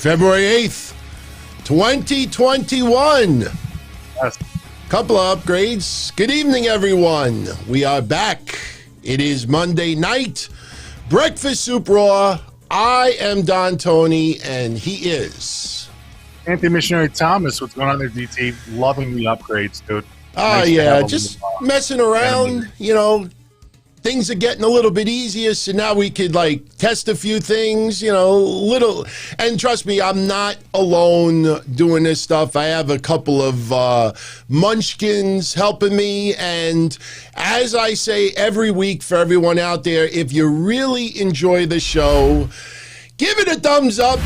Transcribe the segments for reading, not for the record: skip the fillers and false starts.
February 8th, 2021. Yes. Couple of upgrades. Good evening, everyone. We are back. It is Monday night. Breakfast Soup Raw. I am Don Tony, and he is Anti-Missionary Thomas. What's going on there, DT? Loving the upgrades, dude. Oh, yeah, just messing around, you know. Things are getting a little bit easier, so now we could, like, test a few things, you know, little. And trust me, I'm not alone doing this stuff. I have a couple of munchkins helping me. And as I say every week for everyone out there, if you really enjoy the show, give it a thumbs up.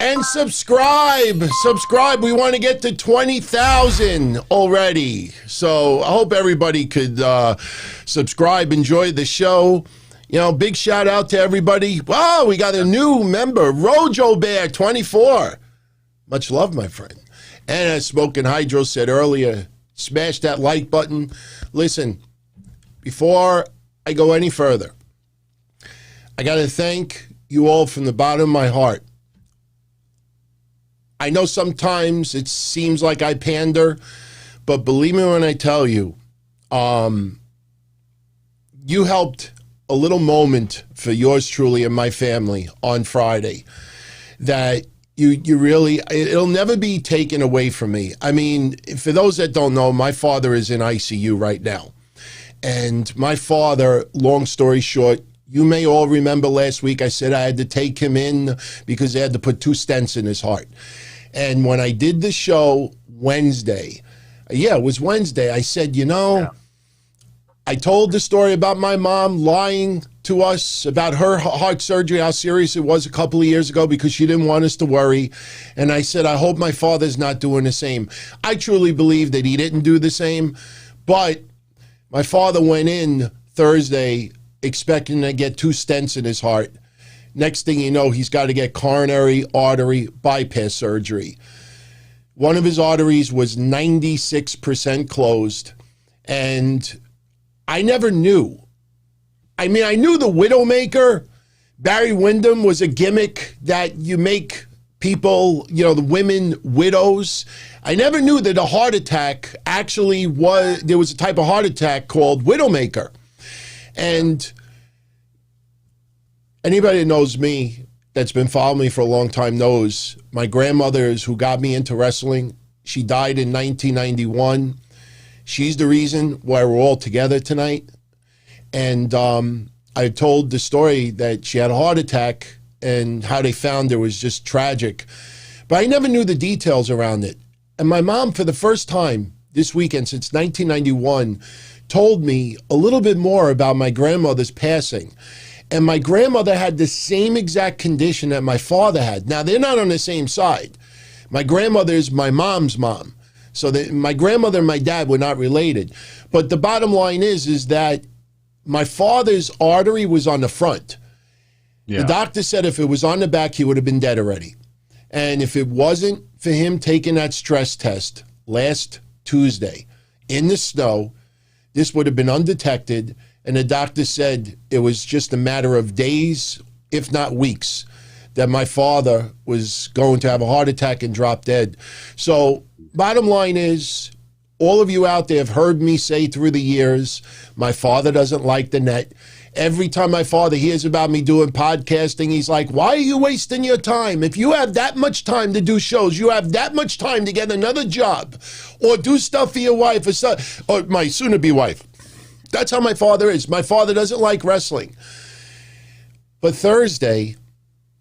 And subscribe. We want to get to 20,000 already. So I hope everybody could subscribe, enjoy the show. You know, big shout out to everybody. Wow, we got a new member, Rojo Bear 24. Much love, my friend. And as Smoking Hydro said earlier, smash that like button. Listen, before I go any further, I got to thank you all from the bottom of my heart. I know sometimes it seems like I pander, but believe me when I tell you, you helped a little moment for yours truly and my family on Friday that you really, it'll never be taken away from me. I mean, for those that don't know, my father is in ICU right now. And my father, long story short, you may all remember last week I said I had to take him in because they had to put 2 stents in his heart. And when I did the show Wednesday, it was Wednesday, I said, you know, I told the story about my mom lying to us about her heart surgery, how serious it was a couple of years ago because she didn't want us to worry. And I said, I hope my father's not doing the same. I truly believe that he didn't do the same. But my father went in Thursday expecting to get 2 stents in his heart. Next thing you know, he's got to get coronary artery bypass surgery. One of his arteries was 96% closed, and I never knew. I mean, I knew the Widowmaker, Barry Windham, was a gimmick that you make people, you know, the women widows. I never knew that a heart attack actually was, there was a type of heart attack called Widowmaker. And anybody that knows me, that's been following me for a long time, knows my grandmother, who got me into wrestling. She died in 1991. She's the reason why we're all together tonight. And I told the story that she had a heart attack and how they found her was just tragic. But I never knew the details around it. And my mom, for the first time this weekend since 1991, told me a little bit more about my grandmother's passing. And my grandmother had the same exact condition that my father had. Now, they're not on the same side. My grandmother is my mom's mom. So my grandmother and my dad were not related. But the bottom line is that my father's artery was on the front. Yeah. The doctor said if it was on the back, he would have been dead already. And if it wasn't for him taking that stress test last Tuesday in the snow, this would have been undetected. And the doctor said it was just a matter of days, if not weeks, that my father was going to have a heart attack and drop dead. So bottom line is, all of you out there have heard me say through the years, my father doesn't like the net. Every time my father hears about me doing podcasting, he's like, why are you wasting your time? If you have that much time to do shows, you have that much time to get another job or do stuff for your wife or my soon-to-be wife. That's how my father is. My father doesn't like wrestling. But Thursday,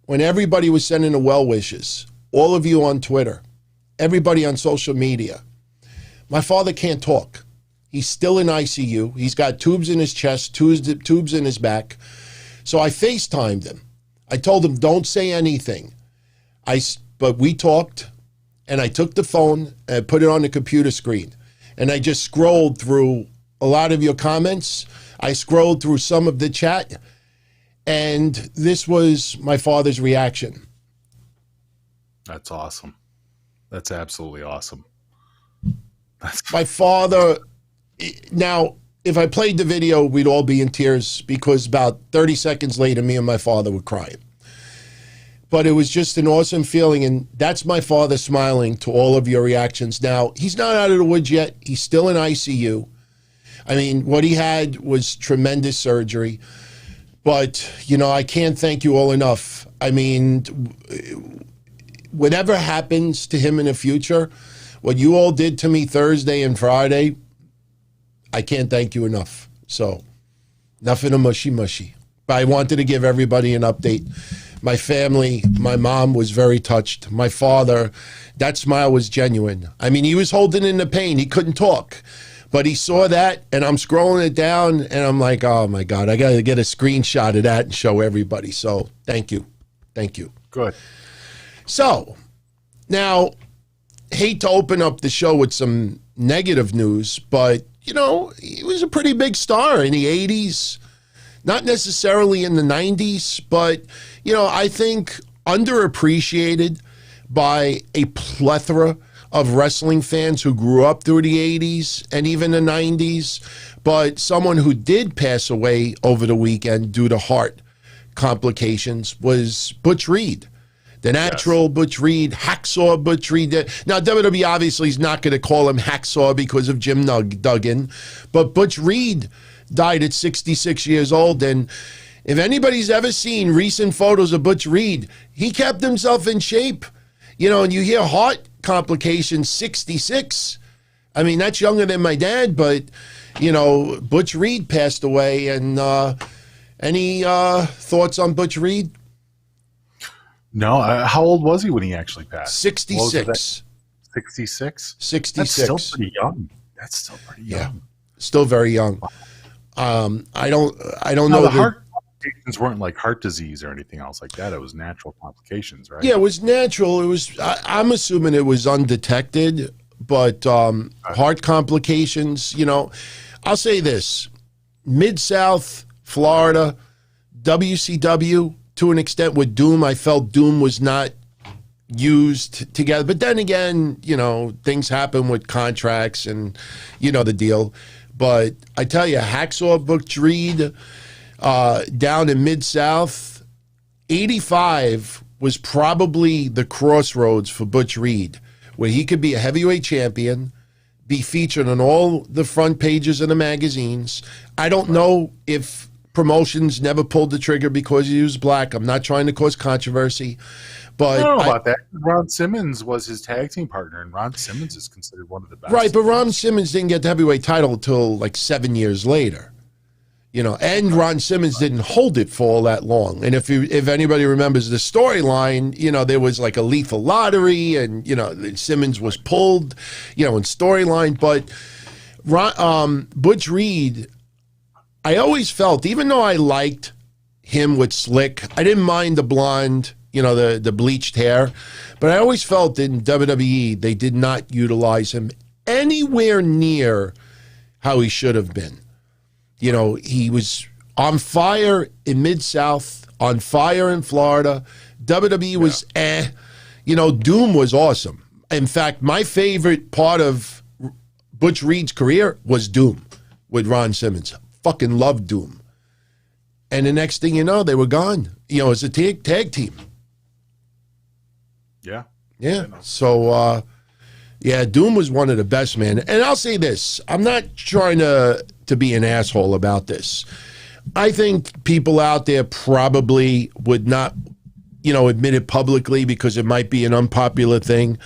when everybody was sending the well wishes, all of you on Twitter, everybody on social media, my father can't talk. He's still in ICU. He's got tubes in his chest, tubes in his back. So I FaceTimed him. I told him, don't say anything. But we talked, and I took the phone and put it on the computer screen. And I just scrolled through a lot of your comments. I scrolled through some of the chat, and this was my father's reaction. That's awesome. That's absolutely awesome. My father, now, if I played the video, we'd all be in tears because about 30 seconds later, me and my father were crying. but it was just an awesome feeling. And that's my father smiling to all of your reactions. Now, he's not out of the woods yet. He's still in ICU. I mean, what he had was tremendous surgery. But, you know, I can't thank you all enough. I mean, whatever happens to him in the future, what you all did to me Thursday and Friday, I can't thank you enough. So, nothing of mushy. But I wanted to give everybody an update. My family, my mom was very touched. My father, that smile was genuine. I mean, he was holding in the pain. He couldn't talk. But he saw that, and I'm scrolling it down, and I'm like, oh, my God, I got to get a screenshot of that and show everybody. So thank you. Thank you. Good. So now, hate to open up the show with some negative news, but, you know, he was a pretty big star in the 80s. Not necessarily in the 90s, but, you know, I think underappreciated by a plethora of wrestling fans who grew up through the 80s and even the 90s. But someone who did pass away over the weekend due to heart complications was Butch Reed. The natural Butch Reed, Hacksaw Butch Reed. Now, WWE obviously is not going to call him Hacksaw because of Jim Duggan, but Butch Reed died at 66 years old. And if anybody's ever seen recent photos of Butch Reed, he kept himself in shape. You know, and you hear heart complications, 66. I mean, that's younger than my dad, but, you know, Butch Reed passed away. And any thoughts on Butch Reed? No. How old was he when he actually passed? 66. 66? 66. That's still pretty young. That's still pretty young. Yeah, still very young. I don't know. The heart complications weren't like heart disease or anything else like that. It was natural complications, right? Yeah, it was natural. It was. I'm assuming it was undetected, but heart complications. You know, I'll say this: Mid-South Florida, WCW to an extent with Doom. I felt Doom was not used together, but then again, you know, things happen with contracts, and you know the deal. But I tell you, Hacksaw Butch Reed down in Mid-South, 85 was probably the crossroads for Butch Reed, where he could be a heavyweight champion, be featured on all the front pages of the magazines. I don't know if promotions never pulled the trigger because he was black. I'm not trying to cause controversy. But I don't know about that. Ron Simmons was his tag team partner, and Ron Simmons is considered one of the best. Right, but Ron Simmons didn't get the heavyweight title until like 7 years later. You know, and Ron Simmons didn't hold it for all that long. And if anybody remembers the storyline, you know, there was like a lethal lottery, and you know, Simmons was pulled, you know, in storyline. But Butch Reed, I always felt, even though I liked him with slick, I didn't mind the blonde, you know, the bleached hair. But I always felt in WWE, they did not utilize him anywhere near how he should have been. You know, he was on fire in Mid-South, on fire in Florida. WWE was You know, Doom was awesome. In fact, my favorite part of Butch Reed's career was Doom with Ron Simmons. Fucking loved Doom. And the next thing you know, they were gone. You know, as a tag team. Yeah. Yeah. So, Doom was one of the best, man. And I'll say this. I'm not trying to be an asshole about this. I think people out there probably would not, you know, admit it publicly because it might be an unpopular thing.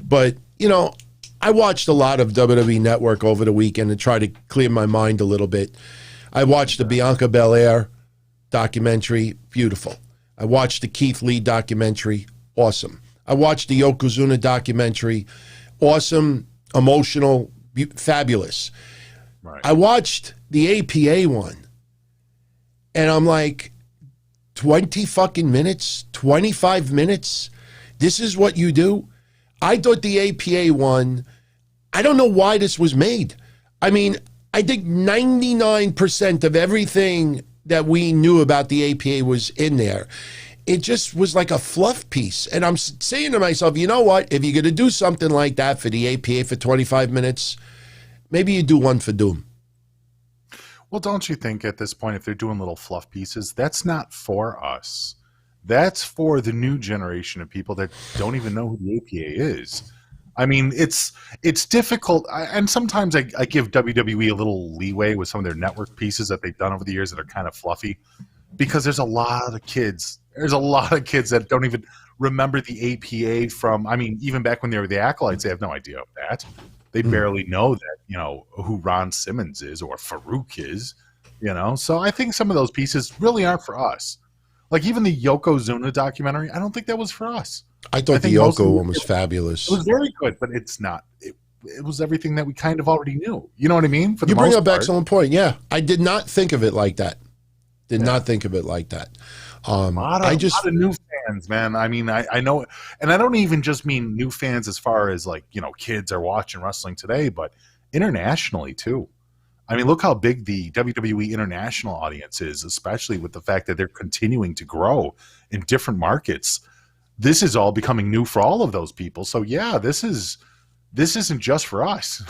But, you know, I watched a lot of WWE Network over the weekend to try to clear my mind a little bit. I watched the Bianca Belair documentary, beautiful. I watched the Keith Lee documentary, awesome. I watched the Yokozuna documentary, awesome, emotional, fabulous. Right. I watched the APA one, and I'm like, 20 fucking minutes, 25 minutes? This is what you do? I thought the APA one, I don't know why this was made. I mean, I think 99% of everything that we knew about the APA was in there. It just was like a fluff piece. And I'm saying to myself, you know what? If you're going to do something like that for the APA for 25 minutes, maybe you do one for Doom. Well, don't you think at this point, if they're doing little fluff pieces, that's not for us. That's for the new generation of people that don't even know who the APA is. I mean, it's difficult, and sometimes I give WWE a little leeway with some of their network pieces that they've done over the years that are kind of fluffy, because there's a lot of kids. There's a lot of kids that don't even remember the APA from, I mean, even back when they were the Acolytes, they have no idea of that. They barely know that, you know, who Ron Simmons is or Farouk is, you know. So I think some of those pieces really aren't for us. Like even the Yokozuna documentary, I don't think that was for us. I thought the Yoko one was fabulous. It was very good, but it's not. It was everything that we kind of already knew. You know what I mean? You bring up an excellent point. Yeah, I did not think of it like that. Did not think of it like that. A lot of new fans, man. I mean, I know, and I don't even just mean new fans as far as like, you know, kids are watching wrestling today, but internationally too. I mean, look how big the WWE international audience is, especially with the fact that they're continuing to grow in different markets. This is all becoming new for all of those people. So yeah, this isn't just for us.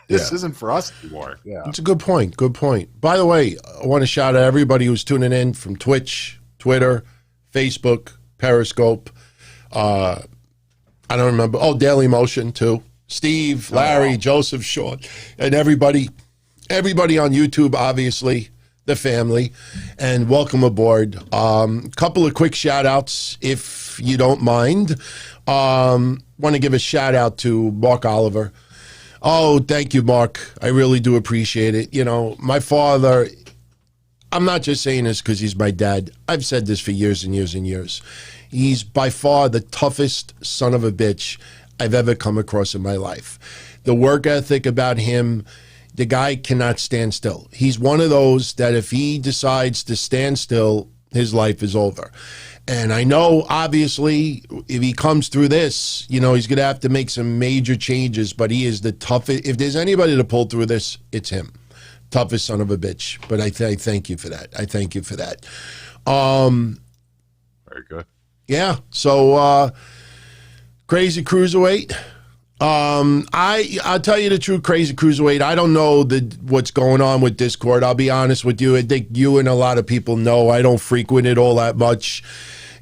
This isn't for us anymore. Yeah, it's a good point. Good point. By the way, I want to shout out everybody who's tuning in from Twitch, Twitter, Facebook, Periscope. I don't remember. Oh, Daily Motion too. Steve, Larry, Joseph, Sean, and everybody on YouTube, obviously, the family, and welcome aboard. Couple of quick shout outs, if you don't mind. Want to give a shout out to Mark Oliver. Oh, thank you, Mark. I really do appreciate it. You know, my father, I'm not just saying this because he's my dad. I've said this for years and years and years. He's by far the toughest son of a bitch I've ever come across in my life. The work ethic about him, the guy cannot stand still. He's one of those that if he decides to stand still, his life is over. And I know, obviously, if he comes through this, you know, he's going to have to make some major changes, but he is the toughest. If there's anybody to pull through this, it's him. Toughest son of a bitch. But I thank you for that. I thank you for that. Very good. Yeah. So, Crazy Cruiserweight. I'll tell you the truth, Crazy Cruiserweight. I don't know what's going on with Discord. I'll be honest with you. I think you and a lot of people know I don't frequent it all that much.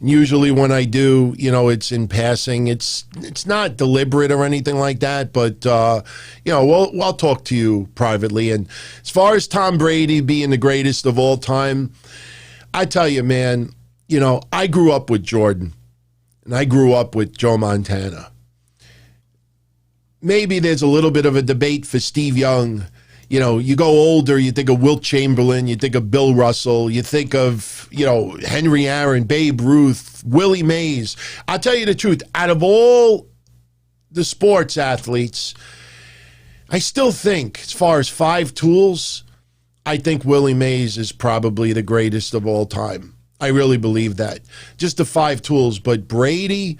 Usually when I do, you know, it's in passing. It's not deliberate or anything like that, but, you know, I'll talk to you privately. And as far as Tom Brady being the greatest of all time, I tell you, man, you know, I grew up with Jordan, and I grew up with Joe Montana. Maybe there's a little bit of a debate for Steve Young. You know, you go older, you think of Wilt Chamberlain, you think of Bill Russell, you think of, you know, Henry Aaron, Babe Ruth, Willie Mays. I'll tell you the truth, out of all the sports athletes, I still think, as far as five tools, I think Willie Mays is probably the greatest of all time. I really believe that. Just the five tools. But Brady,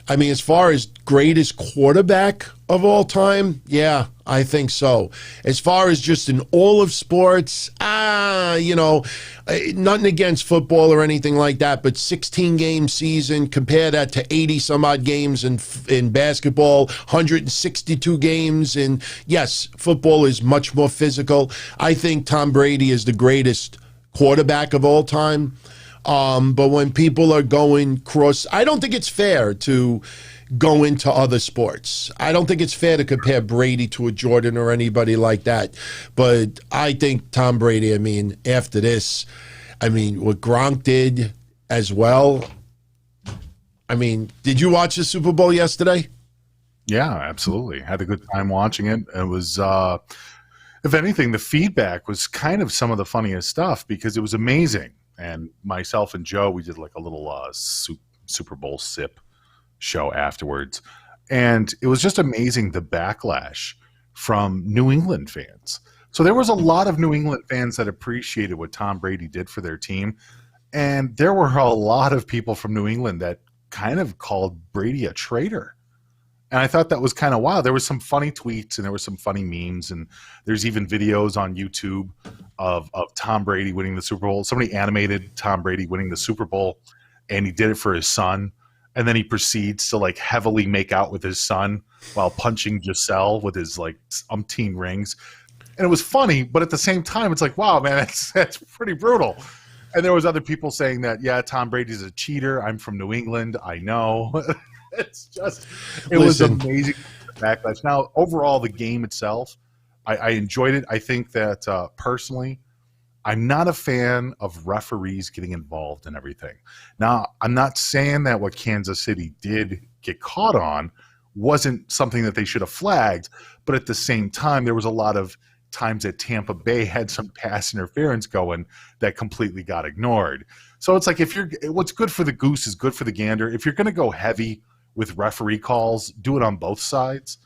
I mean, as far as greatest quarterback of all time, yeah, I think so. As far as just in all of sports, you know, nothing against football or anything like that, but 16-game season, compare that to 80-some-odd games in basketball, 162 games. And yes, football is much more physical. I think Tom Brady is the greatest quarterback of all time. But when people are going cross, I don't think it's fair to go into other sports. I don't think it's fair to compare Brady to a Jordan or anybody like that. But I think Tom Brady, I mean, after this, I mean, what Gronk did as well. I mean, did you watch the Super Bowl yesterday? Yeah, absolutely. Had a good time watching it. It was, if anything, the feedback was kind of some of the funniest stuff because it was amazing. And myself and Joe, we did like a little Super Bowl sip show afterwards. And it was just amazing, the backlash from New England fans. So there was a lot of New England fans that appreciated what Tom Brady did for their team. And there were a lot of people from New England that kind of called Brady a traitor. And I thought that was kind of wild. There was some funny tweets and there were some funny memes. And there's even videos on YouTube of Tom Brady winning the Super Bowl. Somebody animated Tom Brady winning the Super Bowl, and he did it for his son. And then he proceeds to like heavily make out with his son while punching Giselle with his like umpteen rings. And it was funny, but at the same time, it's like, wow, man, that's pretty brutal. And there was other people saying that, yeah, Tom Brady's a cheater. I'm from New England. I know. It was amazing backlash. Now, overall, the game itself, I enjoyed it. I think that personally, I'm not a fan of referees getting involved in everything. Now, I'm not saying that what Kansas City did get caught on wasn't something that they should have flagged, but at the same time, there was a lot of times that Tampa Bay had some pass interference going that completely got ignored. So it's like, what's good for the goose is good for the gander. If you're going to go heavy with referee calls, do it on both sides.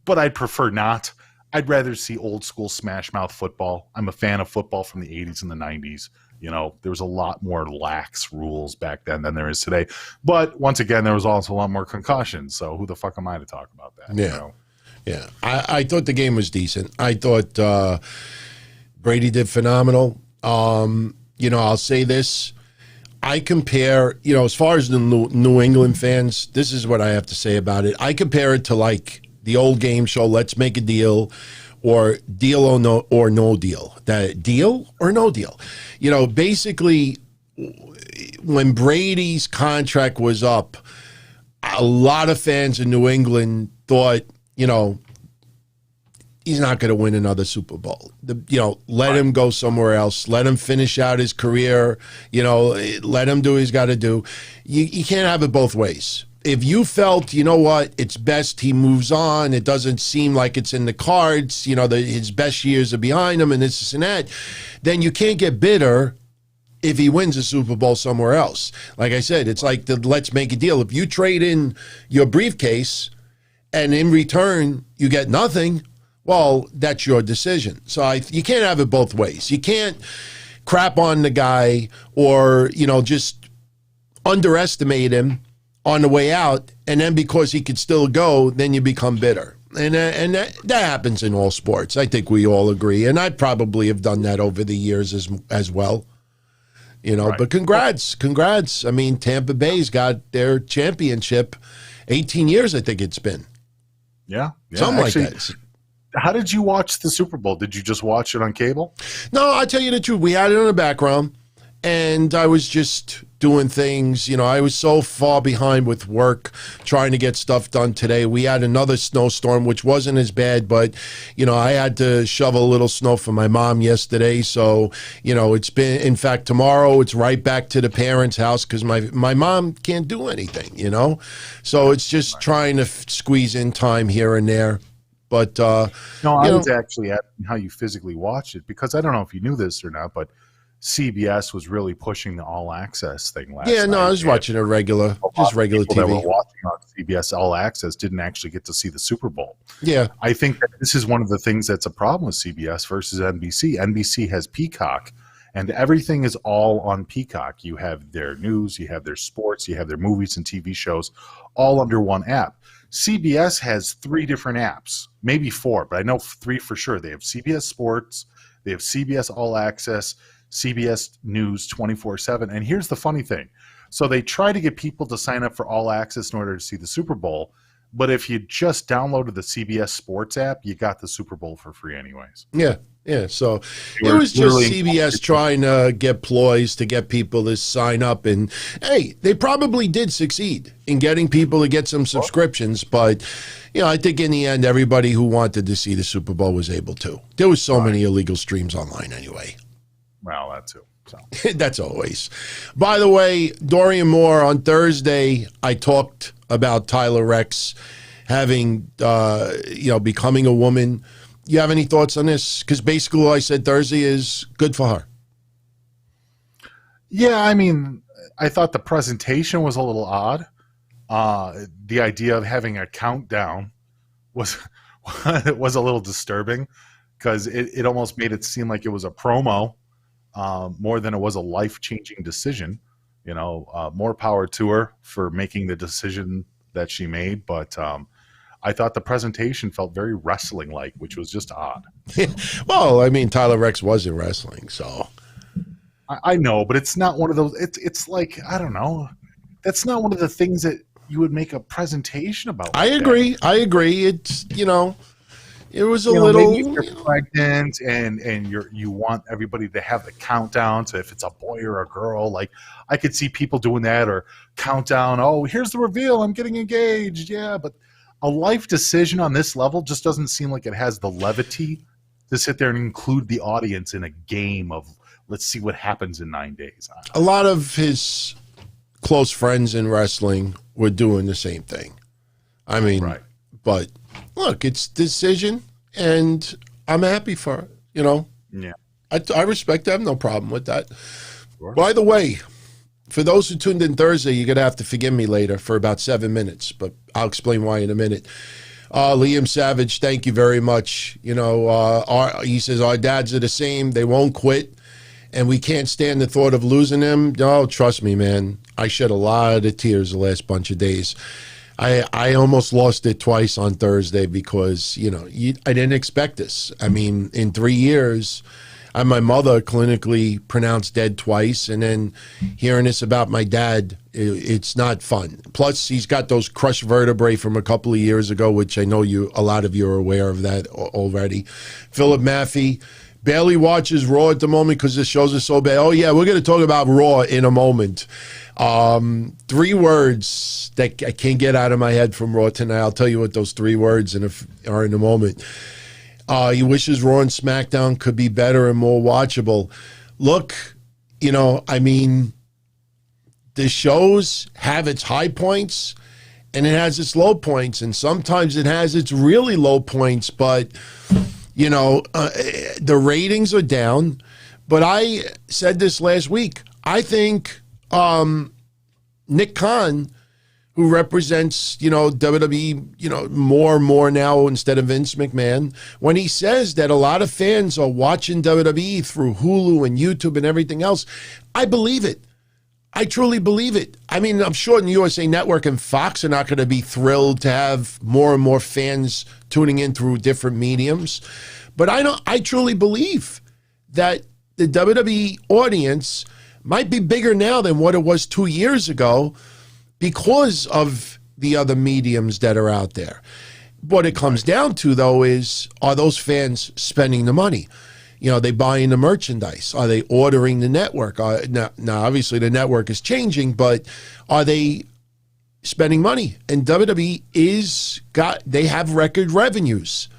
But I'd prefer not. I'd rather see old school smash mouth football. I'm a fan of football from the 80s and the 90s. There was a lot more lax rules back then than there is today. But once again, there was also a lot more concussions. So who the fuck am I to talk about that? Yeah. Yeah. I thought the game was decent. I thought Brady did phenomenal. I'll say this. I compare, as far as the New England fans, this is what I have to say about it. I compare it to like the old game show, Let's Make a Deal, or Deal or No Deal. That deal or no deal. Basically, when Brady's contract was up, a lot of fans in New England thought, he's not going to win another Super Bowl. Let him go somewhere else. Let him finish out his career. Let him do what he's got to do. You can't have it both ways. If you felt, it's best he moves on, it doesn't seem like it's in the cards, his best years are behind him and this and that, then you can't get bitter if he wins a Super Bowl somewhere else. Like I said, it's like the Let's Make a Deal. If you trade in your briefcase and in return you get nothing, well, that's your decision. So you can't have it both ways. You can't crap on the guy or, just underestimate him on the way out, and then because he could still go, then you become bitter. And that happens in all sports. I think we all agree. And I probably have done that over the years as well. Right. But congrats. I mean, Tampa Bay's got their championship 18 years, I think it's been. Yeah. Something actually, like that. How did you watch the Super Bowl? Did you just watch it on cable? No, I'll tell you the truth. We had it in the background, and I was just doing things. I was so far behind with work, trying to get stuff done today. We had another snowstorm, which wasn't as bad, but, I had to shovel a little snow for my mom yesterday. So, it's been, in fact, tomorrow it's right back to the parents' house because my mom can't do anything, So it's just trying to squeeze in time here and there. But, no, I was actually asking how you physically watched it because I don't know if you knew this or not, but CBS was really pushing the All Access thing last night. Yeah, no, I was watching a regular TV. That were watching on CBS All Access didn't actually get to see the Super Bowl. Yeah. I think that this is one of the things that's a problem with CBS versus NBC. NBC has Peacock, and everything is all on Peacock. You have their news, you have their sports, you have their movies and TV shows, all under one app. CBS has 3 different apps, maybe 4, but I know 3 for sure. They have CBS Sports, they have CBS All Access, CBS News 24/7. And here's the funny thing. So they try to get people to sign up for All Access in order to see the Super Bowl. But if you just downloaded the CBS Sports app, you got the Super Bowl for free anyways. Yeah. So it was just CBS trying to get ploys to get people to sign up. And, hey, they probably did succeed in getting people to get some subscriptions. But, I think in the end, everybody who wanted to see the Super Bowl was able to. There was so many illegal streams online anyway. Well, that too. So. That's always. By the way, Dorian Moore, on Thursday, I talked about Tyler Reks having, becoming a woman. You have any thoughts on this? Because basically what I said Thursday is good for her. Yeah, I mean, I thought the presentation was a little odd. The idea of having a countdown was was a little disturbing because it almost made it seem like it was a promo more than it was a life-changing decision. More power to her for making the decision that she made, but I thought the presentation felt very wrestling-like, which was just odd. Well, I mean, Tyler Reks was in wrestling, so. I know, but it's not one of those. It's like, I don't know. That's not one of the things that you would make a presentation about. I agree. It's, It was a little. Maybe if you're pregnant and you want everybody to have the countdown to if it's a boy or a girl. Like I could see people doing that or countdown. Oh, here's the reveal. I'm getting engaged. Yeah, but a life decision on this level just doesn't seem like it has the levity to sit there and include the audience in a game of let's see what happens in 9 days. A lot of his close friends in wrestling were doing the same thing. I mean, right. But look, it's decision, and I'm happy for it. You know, yeah, I respect. I have no problem with that. Sure. By the way, for those who tuned in Thursday, you're gonna have to forgive me later for about 7 minutes, but I'll explain why in a minute. Liam Savage, thank you very much. You know, he says our dads are the same; they won't quit, and we can't stand the thought of losing them. No, trust me, man. I shed a lot of tears the last bunch of days. I almost lost it twice on Thursday because, you know, I didn't expect this. I mean, in 3 years, I had my mother clinically pronounced dead twice, and then hearing this about my dad, it's not fun. Plus, he's got those crushed vertebrae from a couple of years ago, which I know a lot of you are aware of that already. Philip Maffey barely watches Raw at the moment because the shows are so bad. Oh, yeah, we're going to talk about Raw in a moment. 3 words that I can't get out of my head from Raw tonight. I'll tell you what those 3 words are in a moment. He wishes Raw and SmackDown could be better and more watchable. Look, you know, I mean, the shows have its high points and it has its low points, and sometimes it has its really low points, but, you know, the ratings are down. But I said this last week. I think Nick Khan, who represents, you know, WWE, you know, more and more now instead of Vince McMahon, when he says that a lot of fans are watching WWE through Hulu and YouTube and everything else, I believe it. I truly believe it. I mean, I'm sure the USA Network and Fox are not going to be thrilled to have more and more fans tuning in through different mediums, but I truly believe that the WWE audience might be bigger now than what it was 2 years ago because of the other mediums that are out there. What it comes down to, though, is are those fans spending the money? You know, are they buying the merchandise? Are they ordering the network? Now, obviously, the network is changing, but are they spending money? And WWE they have record revenues.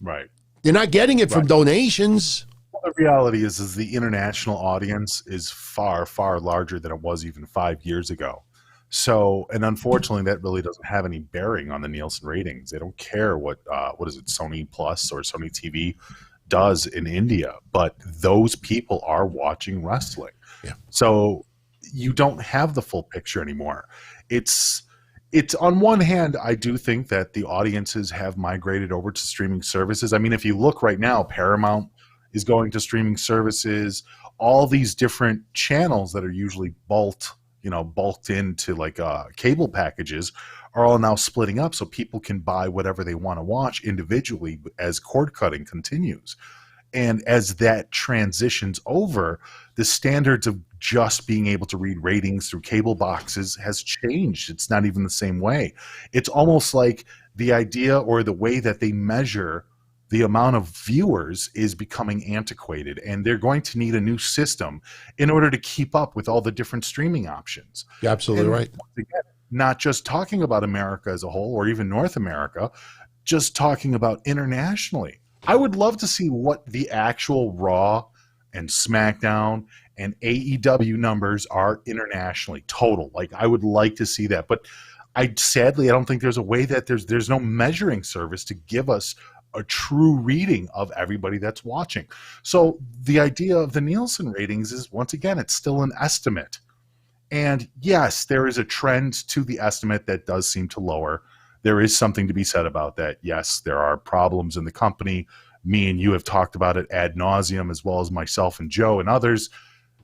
Right. They're not getting it from donations. The reality is the international audience is far, far larger than it was even 5 years ago. So, and unfortunately, that really doesn't have any bearing on the Nielsen ratings. They don't care what is it, Sony Plus or Sony TV does in India, but those people are watching wrestling. Yeah. So you don't have the full picture anymore. It's on one hand, I do think that the audiences have migrated over to streaming services. I mean, if you look right now, Paramount is going to streaming services. All these different channels that are usually bulked into like cable packages are all now splitting up so people can buy whatever they want to watch individually as cord cutting continues. And as that transitions over, the standards of just being able to read ratings through cable boxes has changed. It's not even the same way. It's almost like the idea or the way that they measure the amount of viewers is becoming antiquated, and they're going to need a new system in order to keep up with all the different streaming options. You're absolutely right. Again, not just talking about America as a whole or even North America, just talking about internationally. I would love to see what the actual Raw and SmackDown and AEW numbers are internationally total. Like, I would like to see that, but sadly I don't think there's a way that there's no measuring service to give us a true reading of everybody that's watching. So the idea of the Nielsen ratings is, once again, it's still an estimate. And yes, there is a trend to the estimate that does seem to lower. There is something to be said about that. Yes, there are problems in the company. Me and you have talked about it ad nauseum, as well as myself and Joe and others.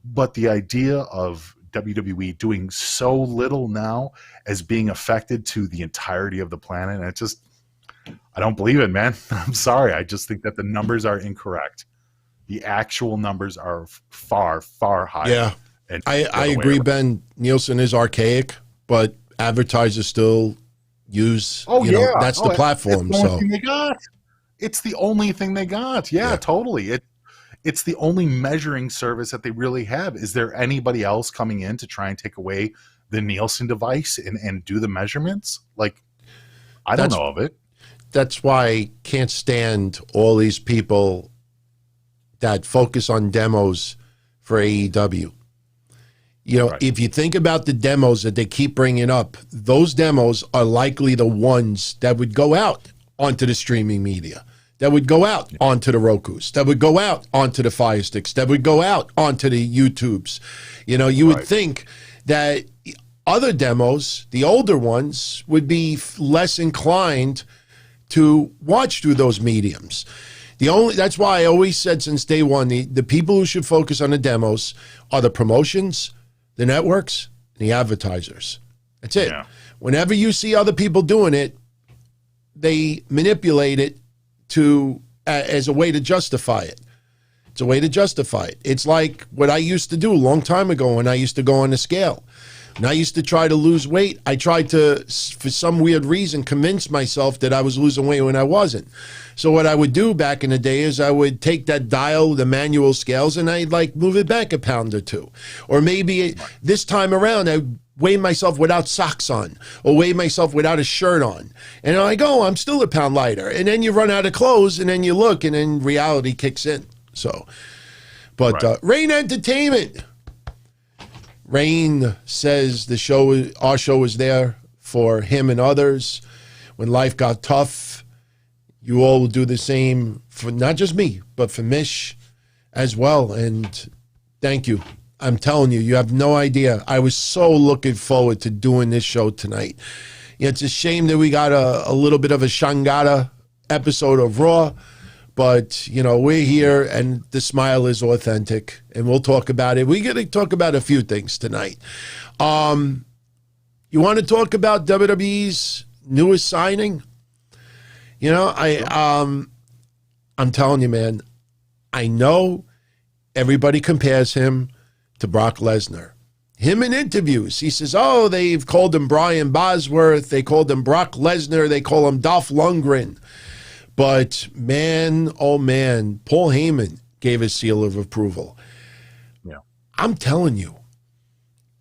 But the idea of WWE doing so little now as being affected to the entirety of the planet, and I don't believe it, man. I'm sorry. I just think that the numbers are incorrect. The actual numbers are far, far higher. Yeah. And I agree, Ben. Nielsen is archaic, but advertisers still use, that's the platform. That's the only thing they got. It's the only thing they got. Yeah, totally. It's the only measuring service that they really have. Is there anybody else coming in to try and take away the Nielsen device and do the measurements? Like, I don't know of it. That's why I can't stand all these people that focus on demos for AEW. You know, if you think about the demos that they keep bringing up, those demos are likely the ones that would go out onto the streaming media, that would go out onto the Rokus, that would go out onto the Fire Sticks, that would go out onto the YouTubes. You know, you would think that other demos, the older ones, would be less inclined to watch through those mediums. That's why I always said since day one, the people who should focus on the demos are the promotions, the networks, and the advertisers. That's it. Yeah. Whenever you see other people doing it, they manipulate it as a way to justify it. It's a way to justify it. It's like what I used to do a long time ago when I used to go on the scale. And I used to try to lose weight. I tried to, for some weird reason, convince myself that I was losing weight when I wasn't. So what I would do back in the day is I would take that dial, the manual scales, and I'd like move it back a pound or two. Or maybe this time around, I weigh myself without socks on or weigh myself without a shirt on. And I go, I'm still a pound lighter. And then you run out of clothes and then you look and then reality kicks in. So, but Rain Entertainment. Rain says our show was there for him and others. When life got tough, you all will do the same for not just me, but for Mish as well. And thank you. I'm telling you, you have no idea. I was so looking forward to doing this show tonight. It's a shame that we got a little bit of a Shangada episode of Raw. But, you know, we're here and the smile is authentic and we'll talk about it. We're going to talk about a few things tonight. You want to talk about WWE's newest signing? You know, I'm telling you, man, I know everybody compares him to Brock Lesnar. Him in interviews, he says, oh, they've called him Brian Bosworth. They called him Brock Lesnar. They call him Dolph Lundgren. But man, oh man, Paul Heyman gave a seal of approval. Yeah. I'm telling you,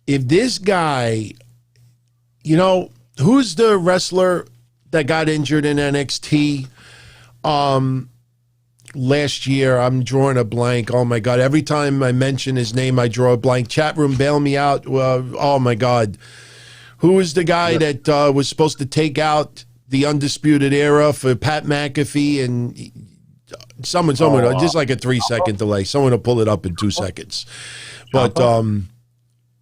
if this guy, you know, who's the wrestler that got injured in NXT last year? I'm drawing a blank. Oh my God. Every time I mention his name, I draw a blank. Chat room, bail me out. Oh my God. Who is the guy that was supposed to take out the Undisputed Era for Pat McAfee and someone, just like a 3-second delay. Someone will pull it up in 2 seconds. But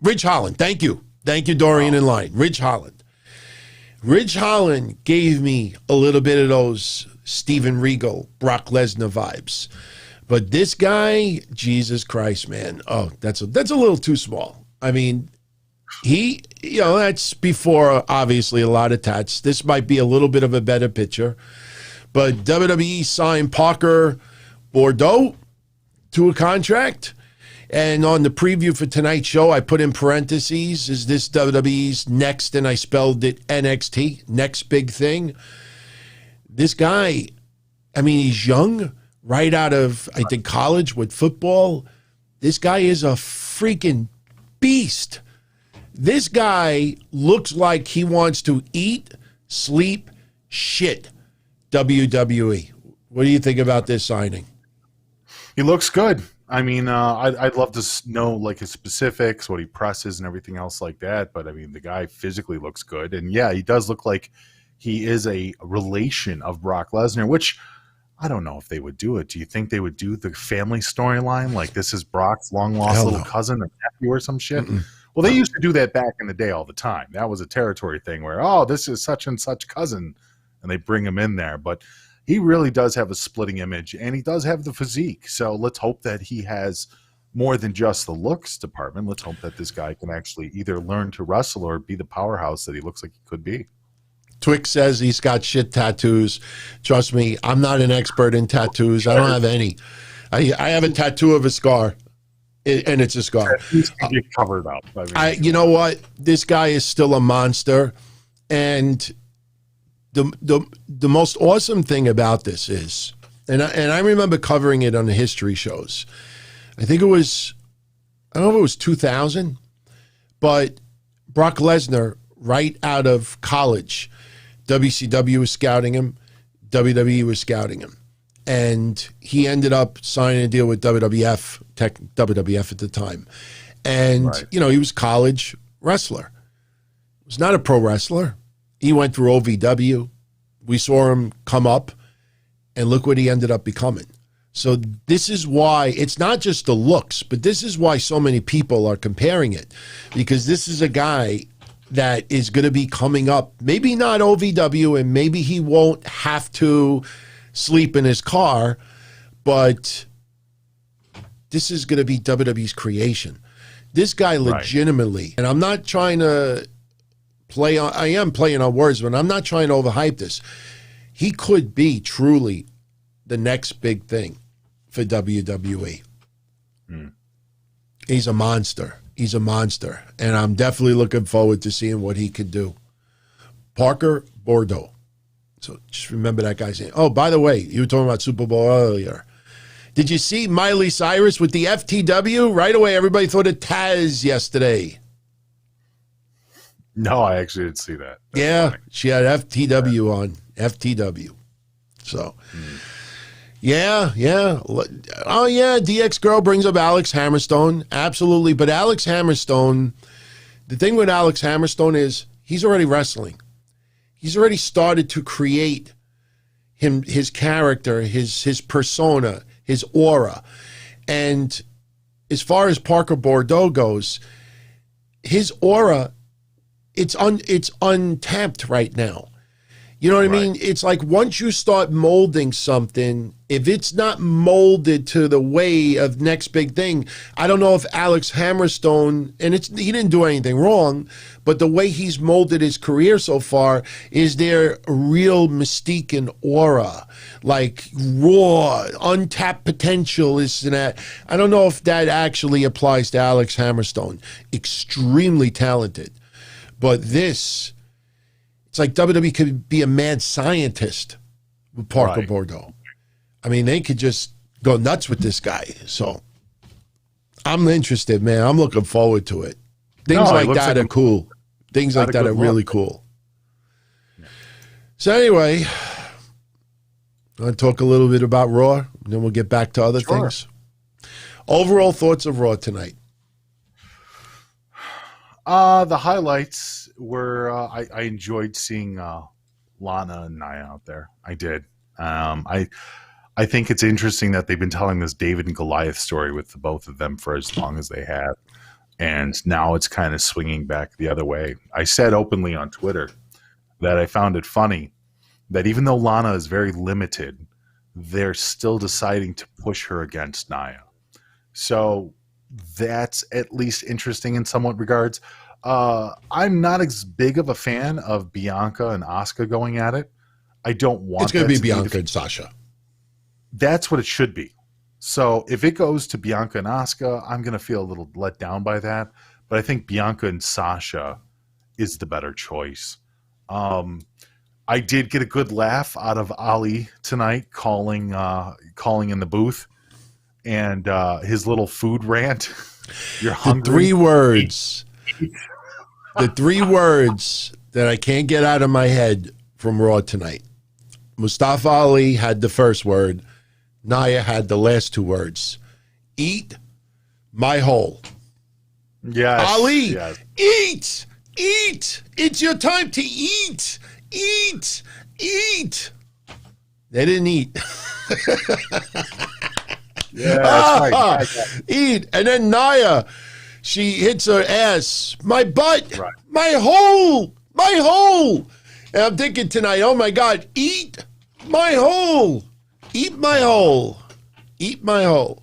Ridge Holland, thank you. Thank you, Dorian in line. Ridge Holland. Ridge Holland gave me a little bit of those Steven Regal, Brock Lesnar vibes. But this guy, Jesus Christ, man. Oh, that's a little too small. I mean, you know, that's before, obviously, a lot of tats. This might be a little bit of a better picture. But WWE signed Parker Boudreaux to a contract. And on the preview for tonight's show, I put in parentheses, is this WWE's next, and I spelled it NXT, next big thing. This guy, I mean, he's young, right out of, I think, college with football. This guy is a freaking beast. This guy looks like he wants to eat, sleep, shit WWE. What do you think about this signing? He looks good. I mean, I'd love to know like his specifics, what he presses and everything else like that. But I mean, the guy physically looks good. And yeah, he does look like he is a relation of Brock Lesnar, which I don't know if they would do it. Do you think they would do the family storyline? Like this is Brock's long lost little cousin or nephew or some shit? Mm-mm. Well, they used to do that back in the day all the time. That was a territory thing where, oh, this is such and such cousin, and they bring him in there. But he really does have a splitting image, and he does have the physique. So let's hope that he has more than just the looks department. Let's hope that this guy can actually either learn to wrestle or be the powerhouse that he looks like he could be. Twix says he's got shit tattoos. Trust me, I'm not an expert in tattoos. I don't have any. I have a tattoo of a scar. And it's a scar. Get covered up. You know what? This guy is still a monster. And the most awesome thing about this is, and I remember covering it on the history shows. I think it was, I don't know if it was 2000, but Brock Lesnar, right out of college, WCW was scouting him, WWE was scouting him. And he ended up signing a deal with WWF at the time. And, you know, he was a college wrestler. He was not a pro wrestler. He went through OVW. We saw him come up, and look what he ended up becoming. So this is why, it's not just the looks, but this is why so many people are comparing it. Because this is a guy that is going to be coming up, maybe not OVW, and maybe he won't have to sleep in his car, but this is going to be WWE's creation. This guy legitimately, and I'm not trying to play on, I am playing on words, but I'm not trying to overhype this. He could be truly the next big thing for WWE. He's a monster. He's a monster. And I'm definitely looking forward to seeing what he could do. Parker Boudreaux. So just remember that guy's name. Oh, by the way, you were talking about Super Bowl earlier. Did you see Miley Cyrus with the FTW? Right away, everybody thought of Taz yesterday. No, I actually didn't see that. That's funny. She had FTW on. FTW. So, yeah. Oh, yeah, DX Girl brings up Alex Hammerstone. Absolutely. But Alex Hammerstone, the thing with Alex Hammerstone is he's already wrestling. He's already started to create his character, his persona, his aura. And as far as Parker Boudreaux goes, his aura, it's untapped right now. You know what I mean? It's like once you start molding something, if it's not molded to the way of next big thing, I don't know if Alex Hammerstone, and he didn't do anything wrong, but the way he's molded his career so far, is there a real mystique and aura, like raw, untapped potential, this and that. I don't know if that actually applies to Alex Hammerstone. Extremely talented. But this, it's like WWE could be a mad scientist with Parker Boudreaux. I mean, they could just go nuts with this guy. So I'm interested, man. I'm looking forward to it. Things like that are cool. Things like that are really cool. So anyway, I'll talk a little bit about Raw, and then we'll get back to other things. Overall thoughts of Raw tonight? The highlights were I enjoyed seeing Lana and Nia out there. I did. I think it's interesting that they've been telling this David and Goliath story with the both of them for as long as they have, and now it's kind of swinging back the other way. I said openly on Twitter that I found it funny that even though Lana is very limited, they're still deciding to push her against Nia. So that's at least interesting in somewhat regards. I'm not as big of a fan of Bianca and Asuka going at it. I don't want it's going to be Bianca and Sasha. That's what it should be. So if it goes to Bianca and Asuka, I'm going to feel a little let down by that. But I think Bianca and Sasha is the better choice. I did get a good laugh out of Ali tonight calling in the booth and his little food rant. You're hungry. The three words. The three words that I can't get out of my head from Raw tonight. Mustafa Ali had the first word. Nia had the last two words. Eat my hole. Yes. Ali, yes. Eat. Eat. It's your time to eat. Eat. Eat. They didn't eat. Yeah, that's right. Eat. And then Nia, she hits her ass. My butt. Right. My hole. My hole. And I'm thinking tonight, oh my God, eat my hole. Eat my hole. Eat my hole.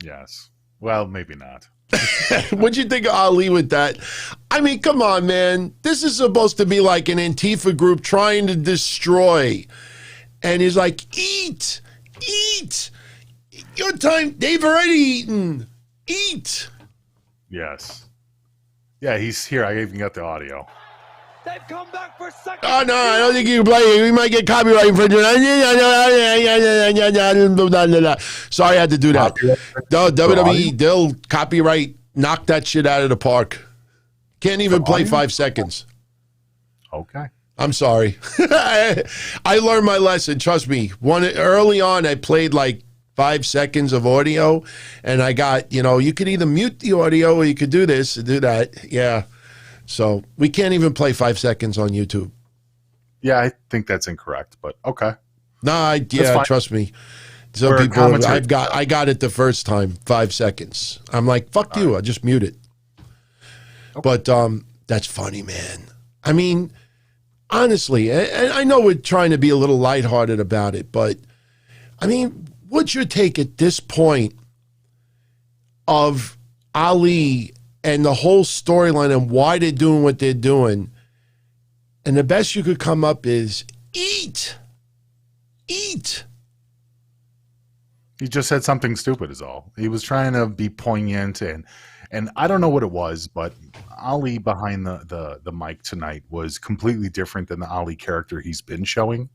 Yes. Well, maybe not. What'd you think of Ali with that? I mean, come on, man. This is supposed to be like an Antifa group trying to destroy. And he's like, eat. Eat. Your time. They've already eaten. Eat. Yes. Yeah, he's here. I even got the audio. They've come back for second. Oh, no, I don't think you can play it. We might get copyright infringement. Sorry I had to do that. No, WWE, they'll copyright, knock that shit out of the park. Can't even play 5 seconds. Okay. I'm sorry. I learned my lesson. Trust me. Early on, I played like 5 seconds of audio, and I got, you could either mute the audio or you could do this and do that. Yeah. So we can't even play 5 seconds on YouTube. Yeah, I think that's incorrect, but okay. No, trust me. Some people, I got it the first time, 5 seconds. I'm like, fuck you. I just mute it. Okay. But that's funny, man. I mean, honestly, and I know we're trying to be a little lighthearted about it, but I mean, what's your take at this point of Ali and the whole storyline and why they're doing what they're doing? And the best you could come up is eat. Eat. He just said something stupid is all. He was trying to be poignant, and I don't know what it was, but Ali behind the mic tonight was completely different than the Ali character he's been showing.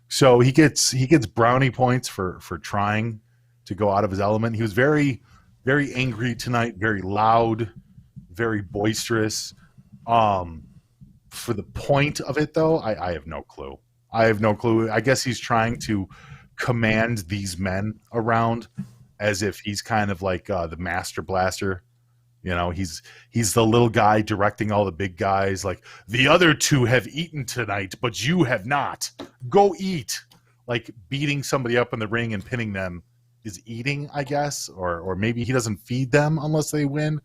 So he gets brownie points for trying to go out of his element. He was very, very angry tonight, very loud, very boisterous. For the point of it, though, I have no clue. I have no clue. I guess he's trying to command these men around as if he's kind of like the master blaster. He's the little guy directing all the big guys. Like, the other two have eaten tonight, but you have not. Go eat. Like, beating somebody up in the ring and pinning them is eating, I guess. Or maybe he doesn't feed them unless they win.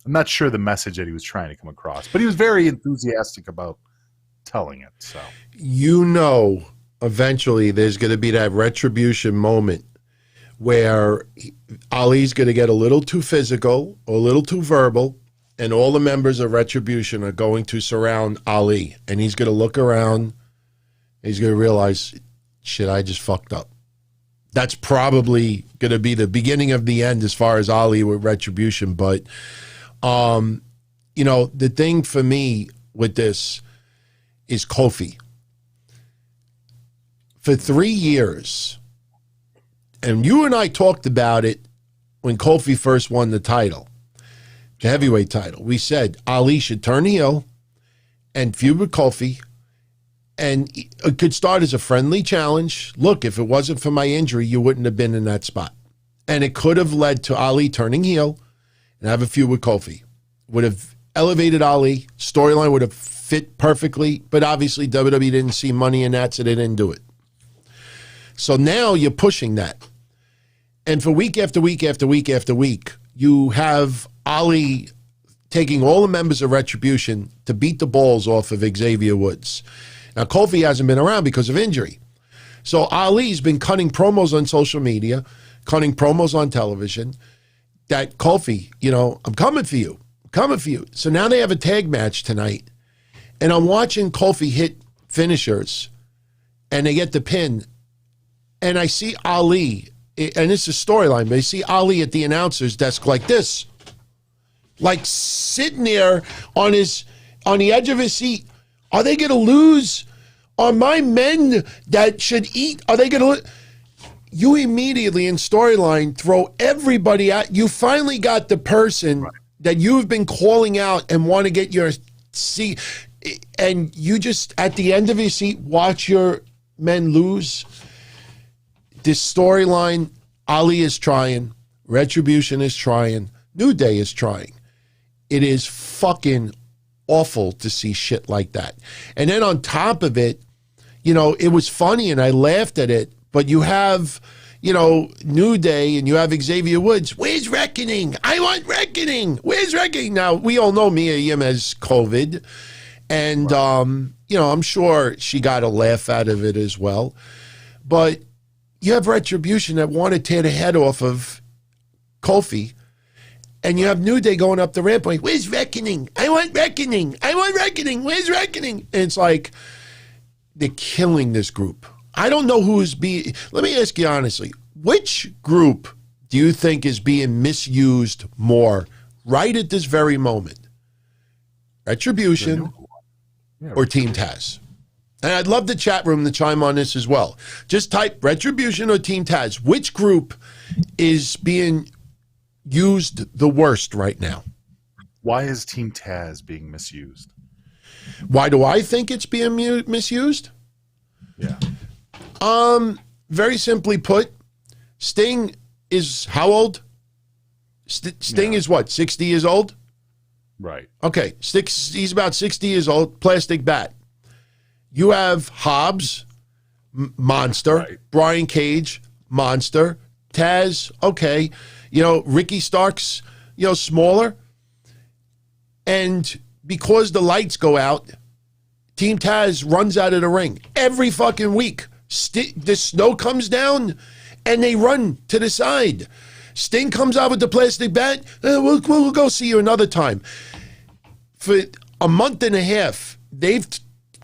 I'm not sure the message that he was trying to come across, but he was very enthusiastic about telling it. So eventually there's going to be that retribution moment where Ali's going to get a little too physical, or a little too verbal, and all the members of Retribution are going to surround Ali, and he's going to look around, and he's going to realize, shit, I just fucked up. That's probably going to be the beginning of the end as far as Ali with Retribution. But, the thing for me with this is Kofi. For 3 years, and you and I talked about it when Kofi first won the title, the heavyweight title. We said Ali should turn heel and feud with Kofi, and it could start as a friendly challenge. Look, if it wasn't for my injury, you wouldn't have been in that spot. And it could have led to Ali turning heel and have a feud with Kofi. Would have elevated Ali. Storyline would have fit perfectly, but obviously WWE didn't see money in that, so they didn't do it. So now you're pushing that. And for week after week after week after week, you have Ali taking all the members of Retribution to beat the balls off of Xavier Woods. Now, Kofi hasn't been around because of injury. So Ali's been cutting promos on social media, cutting promos on television, that Kofi, I'm coming for you. I'm coming for you. So now they have a tag match tonight. And I'm watching Kofi hit finishers, and they get the pin. And I see Ali, and it's a storyline, but I see Ali at the announcer's desk like this, like sitting there on the edge of his seat. Are they going to lose? Are my men that should eat, are they going to lose? You immediately in storyline throw everybody out. You finally got the person that you've been calling out and want to get your seat, and you just, at the end of your seat, watch your men lose. This storyline, Ali is trying, Retribution is trying, New Day is trying. It is fucking awful to see shit like that. And then on top of it, it was funny and I laughed at it, but you have, New Day and you have Xavier Woods. Where's Reckoning? I want Reckoning. Where's Reckoning? Now, we all know Mia Yim has COVID, and, I'm sure she got a laugh out of it as well. But you have Retribution that want to tear the head off of Kofi, and you have New Day going up the ramp like, where's Reckoning? I want Reckoning. I want Reckoning. Where's Reckoning? And it's like, they're killing this group. I don't know who's being, let me ask you honestly, which group do you think is being misused more right at this very moment? Retribution, or Team Taz? And I'd love the chat room to chime on this as well. Just type Retribution or Team Taz. Which group is being used the worst right now? Why is Team Taz being misused? Why do I think it's being misused? Yeah. Very simply put, Sting is how old? Sting is what, 60 years old? Right. Okay, he's about 60 years old, plastic bat. You have Hobbs, monster. Right. Brian Cage, monster. Taz, okay. You know, Ricky Starks, you know, smaller. And because the lights go out, Team Taz runs out of the ring every fucking week. The snow comes down and they run to the side. Sting comes out with the plastic bat. We'll go see you another time. For a month and a half, they've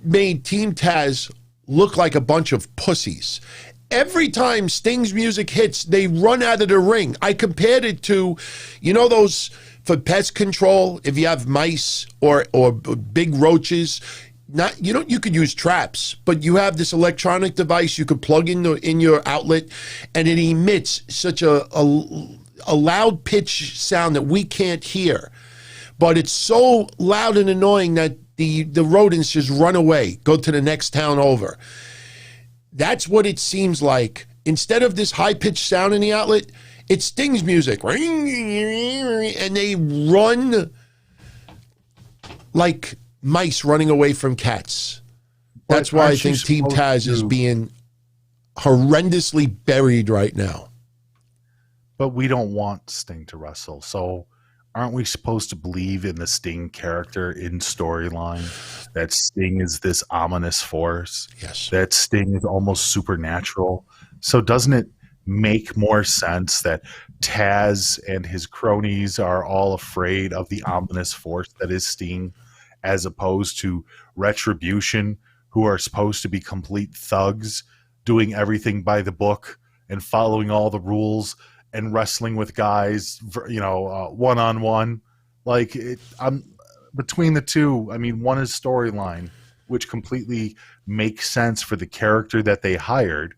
made Team Taz look like a bunch of pussies. Every time Sting's music hits, they run out of the ring. I compared it to, you know, those for pest control, if you have mice or big roaches, you could use traps, but you have this electronic device you could plug in your outlet, and it emits such a loud pitch sound that we can't hear. But it's so loud and annoying that the rodents just run away, go to the next town over. That's what it seems like. Instead of this high-pitched sound in the outlet, it's Sting's music. And they run like mice running away from cats. That's why I think Team Taz is being horrendously buried right now. But we don't want Sting to wrestle, so aren't we supposed to believe in the Sting character in storyline? That Sting is this ominous force? Yes. That Sting is almost supernatural? So doesn't it make more sense that Taz and his cronies are all afraid of the ominous force that is Sting, as opposed to Retribution, who are supposed to be complete thugs, doing everything by the book and following all the rules and wrestling with guys, one-on-one? Like, between the two, I mean, one is storyline, which completely makes sense for the character that they hired,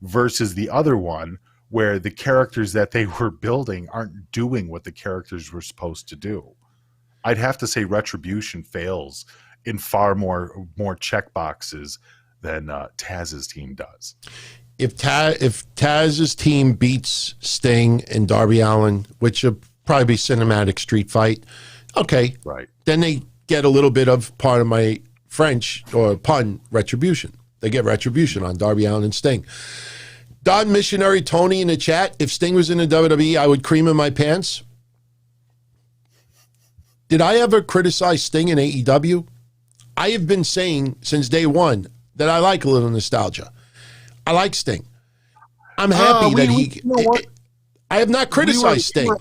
versus the other one, where the characters that they were building aren't doing what the characters were supposed to do. I'd have to say Retribution fails in far more check boxes than Taz's team does. If Taz's team beats Sting and Darby Allin, which will probably be cinematic street fight, okay, right? Then they get a little bit of, part of my French or pun, retribution. They get retribution on Darby Allin and Sting. Don Missionary Tony in the chat, if Sting was in the WWE, I would cream in my pants. Did I ever criticize Sting in AEW? I have been saying since day one that I like a little nostalgia. I like Sting. I'm happy that I have not criticized Sting.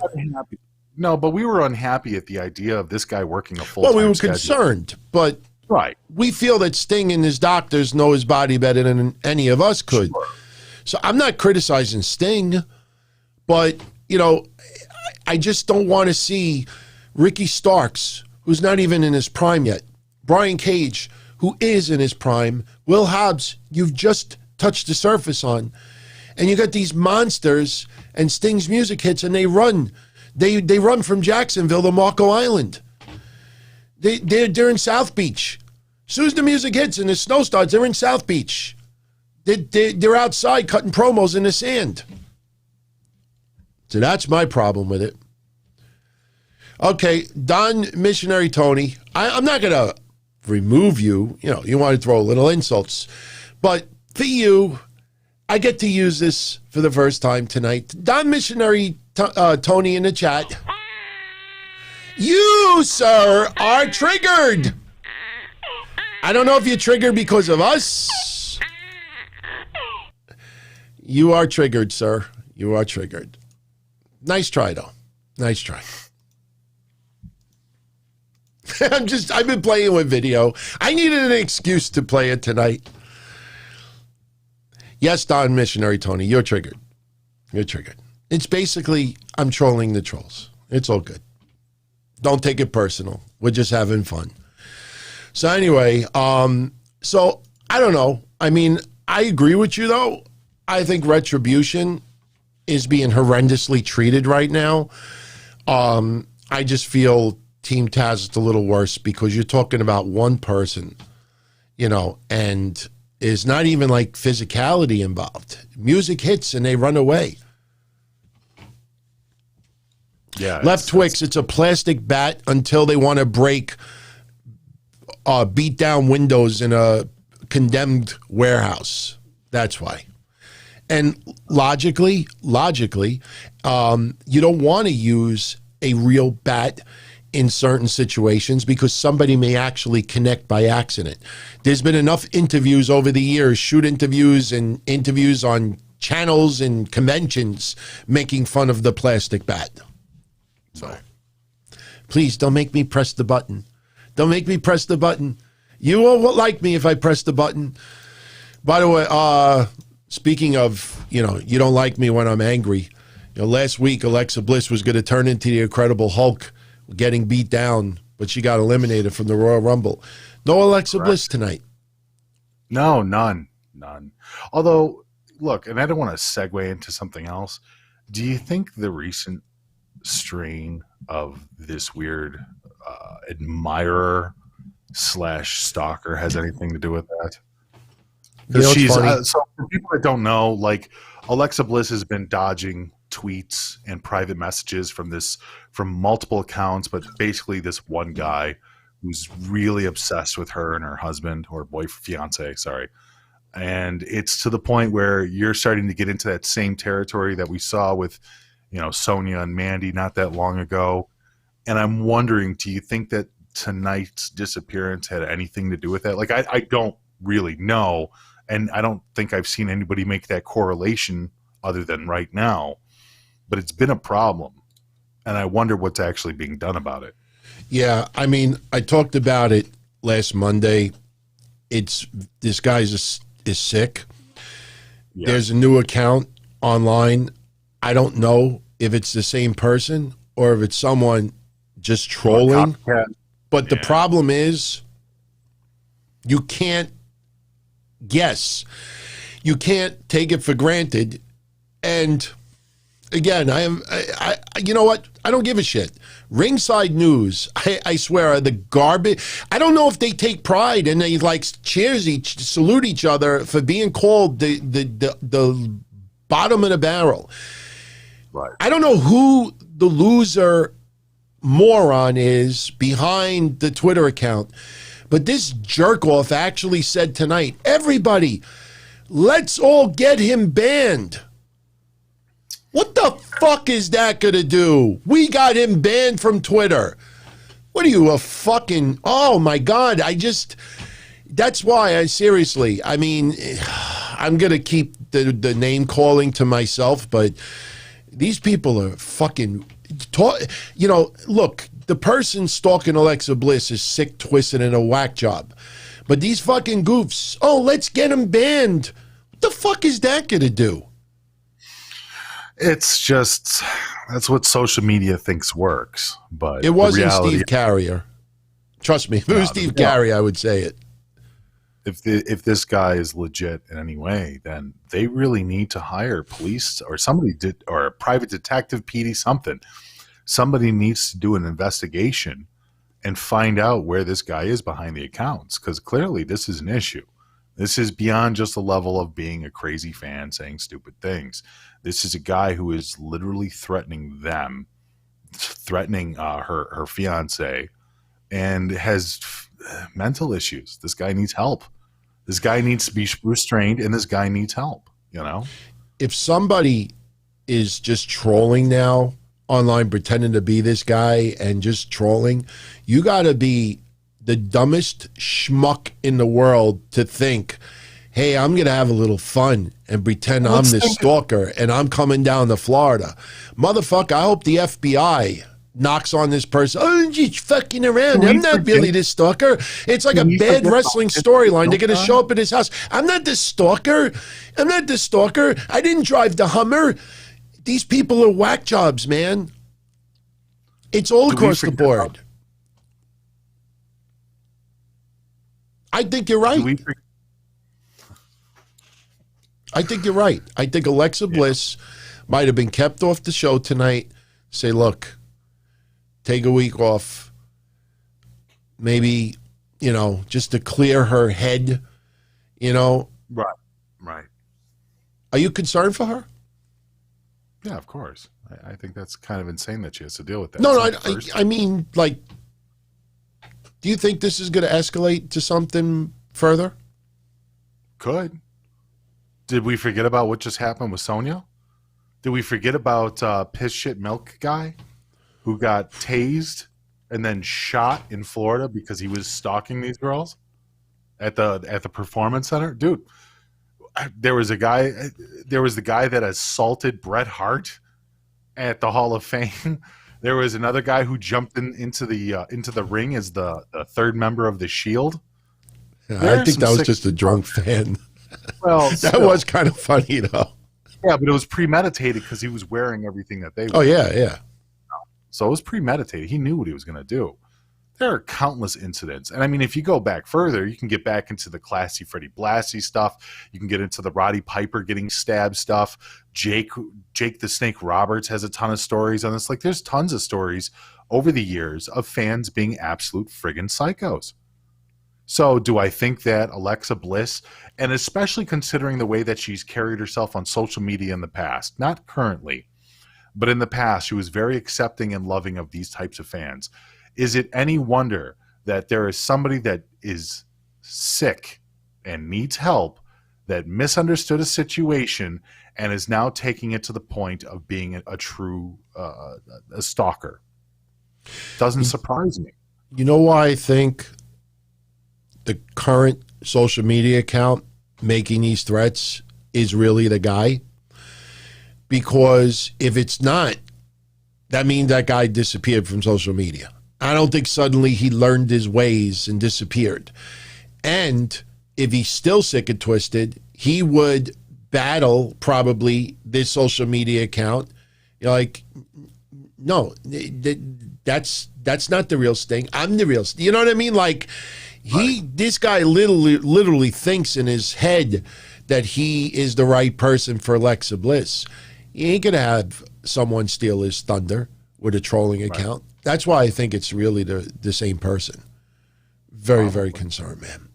No, but we were unhappy at the idea of this guy working a full-time schedule. Well, we were schedule. concerned, but right. We feel that Sting and his doctors know his body better than any of us could. Sure. So I'm not criticizing Sting, but, you know, I just don't want to see Ricky Starks, who's not even in his prime yet, Brian Cage, who is in his prime, Will Hobbs, you've just touched the surface on, and you got these monsters, and Sting's music hits, and they run. They run from Jacksonville to Marco Island. They're in South Beach. As soon as the music hits and the snow starts, they're in South Beach. They're outside cutting promos in the sand. So that's my problem with it. Okay, Don Missionary Tony, I'm not going to remove you. You know, you want to throw a little insults. But for you, I get to use this for the first time tonight. Don Missionary Tony in the chat. You, sir, are triggered. I don't know if you're triggered because of us. You are triggered, sir. You are triggered. Nice try, though. Nice try. I've been playing with video. I needed an excuse to play it tonight. Yes, Don Missionary Tony, you're triggered. You're triggered. It's basically, I'm trolling the trolls. It's all good. Don't take it personal. We're just having fun. So anyway, so I don't know. I mean, I agree with you though. I think Retribution is being horrendously treated right now. I just feel Team Taz is a little worse because you're talking about one person, you know, and there's not even like physicality involved. Music hits and they run away. Yeah. Left Twix, it's a plastic bat until they want to break, beat down windows in a condemned warehouse. That's why. And logically, you don't want to use a real bat in certain situations because somebody may actually connect by accident. There's been enough interviews over the years, shoot interviews and interviews on channels and conventions making fun of the plastic bat. So please don't make me press the button. Don't make me press the button. You won't like me if I press the button. By the way, speaking of, you know, you don't like me when I'm angry. You know, last week, Alexa Bliss was going to turn into the Incredible Hulk, getting beat down, but she got eliminated from the Royal Rumble. No Alexa Bliss tonight. No, none. Although, look, and I don't want to segue into something else. Do you think the recent strain of this weird admirer / stalker has anything to do with that? Because she's so for people that don't know, like Alexa Bliss has been dodging tweets and private messages from multiple accounts, but basically this one guy who's really obsessed with her and her husband or fiance, sorry. And it's to the point where you're starting to get into that same territory that we saw with, you know, Sonya and Mandy not that long ago. And I'm wondering, do you think that tonight's disappearance had anything to do with that? Like, I don't really know. And I don't think I've seen anybody make that correlation other than right now. But it's been a problem. And I wonder what's actually being done about it. Yeah, I mean, I talked about it last Monday. This guy is sick. Yeah. There's a new account online. I don't know if it's the same person or if it's someone just trolling. But the problem is you can't guess. You can't take it for granted. And again, I you know what? I don't give a shit. Ringside News, I swear, are the garbage. I don't know if they take pride and they like salute each other for being called the bottom of the barrel. Right. I don't know who the loser moron is behind the Twitter account, but this jerk off actually said tonight, everybody, let's all get him banned. What the fuck is that going to do? We got him banned from Twitter. What are you, a fucking... Oh, my God. That's why seriously, I mean, I'm going to keep the name calling to myself, but these people are fucking... You know, look, the person stalking Alexa Bliss is sick, twisted, and a whack job. But these fucking goofs, oh, let's get him banned. What the fuck is that going to do? It's just, that's what social media thinks works. But it wasn't Steve Carrier. Trust me, if it was Steve Carrier, I would say it. If this guy is legit in any way, then they really need to hire police or or a private detective, PD, something. Somebody needs to do an investigation and find out where this guy is behind the accounts, because clearly this is an issue. This is beyond just the level of being a crazy fan saying stupid things. This is a guy who is literally threatening them, threatening her fiance, and has mental issues. This guy needs help. This guy needs to be restrained, and this guy needs help, you know? If somebody is just trolling now online, pretending to be this guy and just trolling, you got to be the dumbest schmuck in the world to think, hey, I'm going to have a little fun and pretend I'm the stalker and I'm coming down to Florida. Motherfucker, I hope the FBI knocks on this person. Oh, I'm just fucking around. I'm not really the stalker. It's like a bad wrestling storyline. They're going to show up at his house. I'm not the stalker. I'm not the stalker. I didn't drive the Hummer. These people are whack jobs, man. It's all across the board. I think you're right. I think you're right. I think Alexa Bliss might have been kept off the show tonight. Say, look, take a week off. Maybe, just to clear her head, Right. Are you concerned for her? Yeah, of course. I think that's kind of insane that she has to deal with that. No, I mean, like, do you think this is going to escalate to something further? Could. Did we forget about what just happened with Sonya? Did we forget about Piss Shit Milk guy who got tased and then shot in Florida because he was stalking these girls at the performance center? Dude, there was the guy that assaulted Bret Hart at the Hall of Fame. There was another guy who jumped into the ring as the third member of the Shield. Yeah, I think that was just a drunk fan. Well, that was kind of funny though. Yeah, but it was premeditated because he was wearing everything that they were. Oh, yeah. So it was premeditated. He knew what he was going to do. There are countless incidents. And I mean, if you go back further, you can get back into the classy Freddie Blassie stuff. You can get into the Roddy Piper getting stabbed stuff. Jake the Snake Roberts has a ton of stories on this. Like, there's tons of stories over the years of fans being absolute friggin' psychos. So do I think that Alexa Bliss, and especially considering the way that she's carried herself on social media in the past, not currently, but in the past, she was very accepting and loving of these types of fans. Is it any wonder that there is somebody that is sick and needs help that misunderstood a situation and is now taking it to the point of being a true a stalker? Doesn't surprise me. You know why I think the current social media account making these threats is really the guy? Because if it's not, that means that guy disappeared from social media. I don't think suddenly he learned his ways and disappeared. And if he's still sick and twisted, he would battle probably this social media account. Like, no, that's not the real Sting. I'm the real Sting. You know what I mean? Like, this guy literally thinks in his head that he is the right person for Alexa Bliss. He ain't gonna have someone steal his thunder with a trolling account. That's why I think it's really the same person. Very, very concerned, man.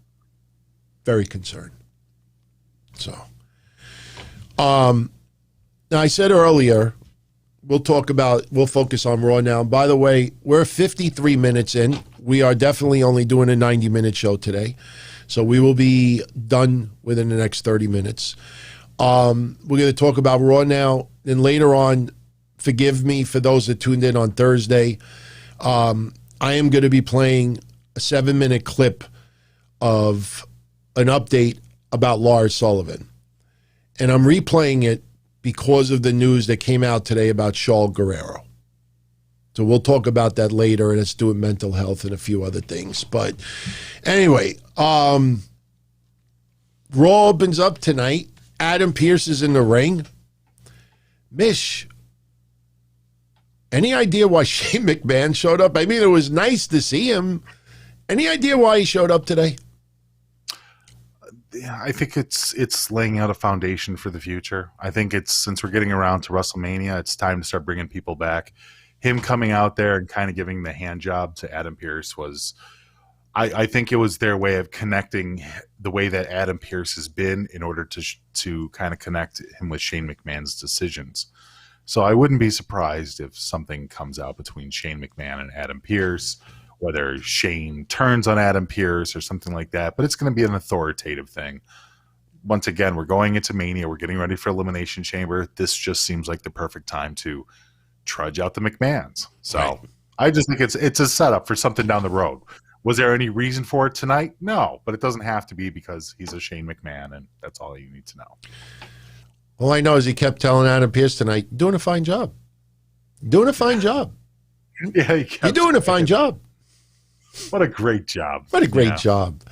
Very concerned. So, now I said earlier, we'll focus on Raw now. And by the way, we're 53 minutes in. We are definitely only doing a 90-minute show today. So we will be done within the next 30 minutes. We're going to talk about Raw now. And later on, forgive me for those that tuned in on Thursday. I am going to be playing a 7-minute clip of an update about Lars Sullivan. And I'm replaying it because of the news that came out today about Shaul Guerrero. So we'll talk about that later, and it's doing mental health and a few other things. But anyway, Raw opens up tonight. Adam Pearce is in the ring. Mish, any idea why Shane McMahon showed up? I mean, it was nice to see him. Any idea why he showed up today? Yeah, I think it's laying out a foundation for the future. I think since we're getting around to WrestleMania, it's time to start bringing people back. Him coming out there and kind of giving the hand job to Adam Pearce was, I think it was their way of connecting the way that Adam Pearce has been in order to kind of connect him with Shane McMahon's decisions. So I wouldn't be surprised if something comes out between Shane McMahon and Adam Pearce, whether Shane turns on Adam Pearce or something like that, but it's going to be an authoritative thing. Once again, we're going into Mania. We're getting ready for Elimination Chamber. This just seems like the perfect time to trudge out the McMahons. So right. I just think it's a setup for something down the road. Was there any reason for it tonight? No, but it doesn't have to be because he's a Shane McMahon, and that's all you need to know. All I know is he kept telling Adam Pearce tonight, doing a fine job. Doing a fine job. Yeah, you're doing a fine job. What a great job. What a great job.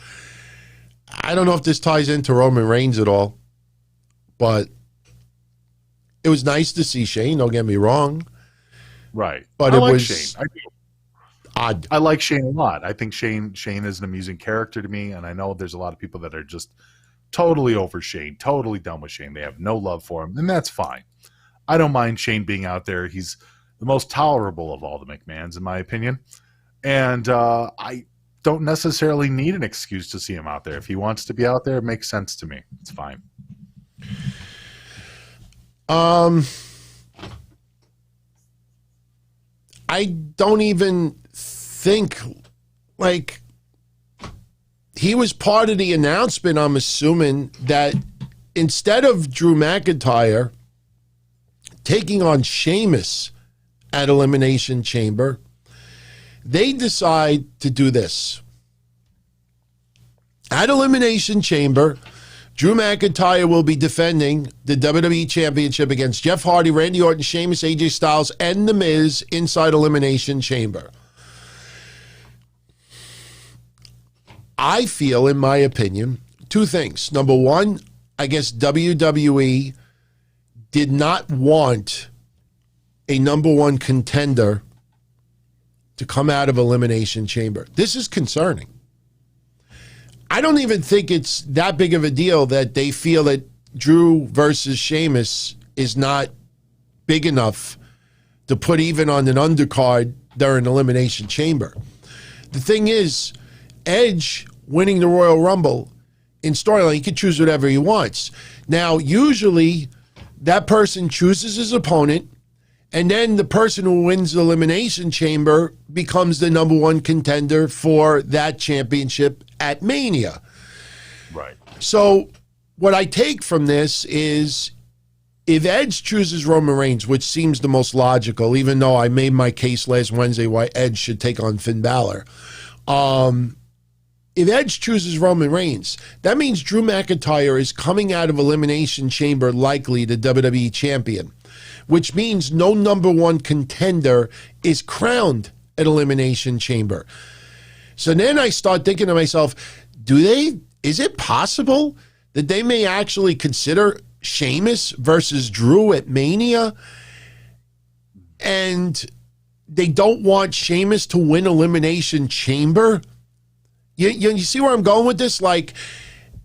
I don't know if this ties into Roman Reigns at all, but it was nice to see Shane, don't get me wrong. Right. But I it like was Shane. odd. I like Shane a lot. I think Shane is an amusing character to me, and I know there's a lot of people that are just totally over Shane, totally done with Shane. They have no love for him, and that's fine. I don't mind Shane being out there. He's the most tolerable of all the McMahons, in my opinion. And I don't necessarily need an excuse to see him out there. If he wants to be out there, it makes sense to me. It's fine. I don't even think, like, he was part of the announcement, I'm assuming, that instead of Drew McIntyre taking on Sheamus at Elimination Chamber, they decide to do this. At Elimination Chamber, Drew McIntyre will be defending the WWE Championship against Jeff Hardy, Randy Orton, Sheamus, AJ Styles, and The Miz inside Elimination Chamber. I feel, in my opinion, two things. Number one, I guess WWE did not want a number one contender to come out of Elimination Chamber. This is concerning. I don't even think it's that big of a deal that they feel that Drew versus Sheamus is not big enough to put even on an undercard during Elimination Chamber. The thing is, Edge winning the Royal Rumble in storyline, he can choose whatever he wants. Now, usually that person chooses his opponent, and then the person who wins the Elimination Chamber becomes the number one contender for that championship at Mania. Right. So what I take from this is, if Edge chooses Roman Reigns, which seems the most logical, even though I made my case last Wednesday why Edge should take on Finn Balor, if Edge chooses Roman Reigns, that means Drew McIntyre is coming out of Elimination Chamber likely the WWE Champion, which means no number one contender is crowned at Elimination Chamber. So then I start thinking to myself, is it possible that they may actually consider Sheamus versus Drew at Mania, and they don't want Sheamus to win Elimination Chamber? You see where I'm going with this? Like,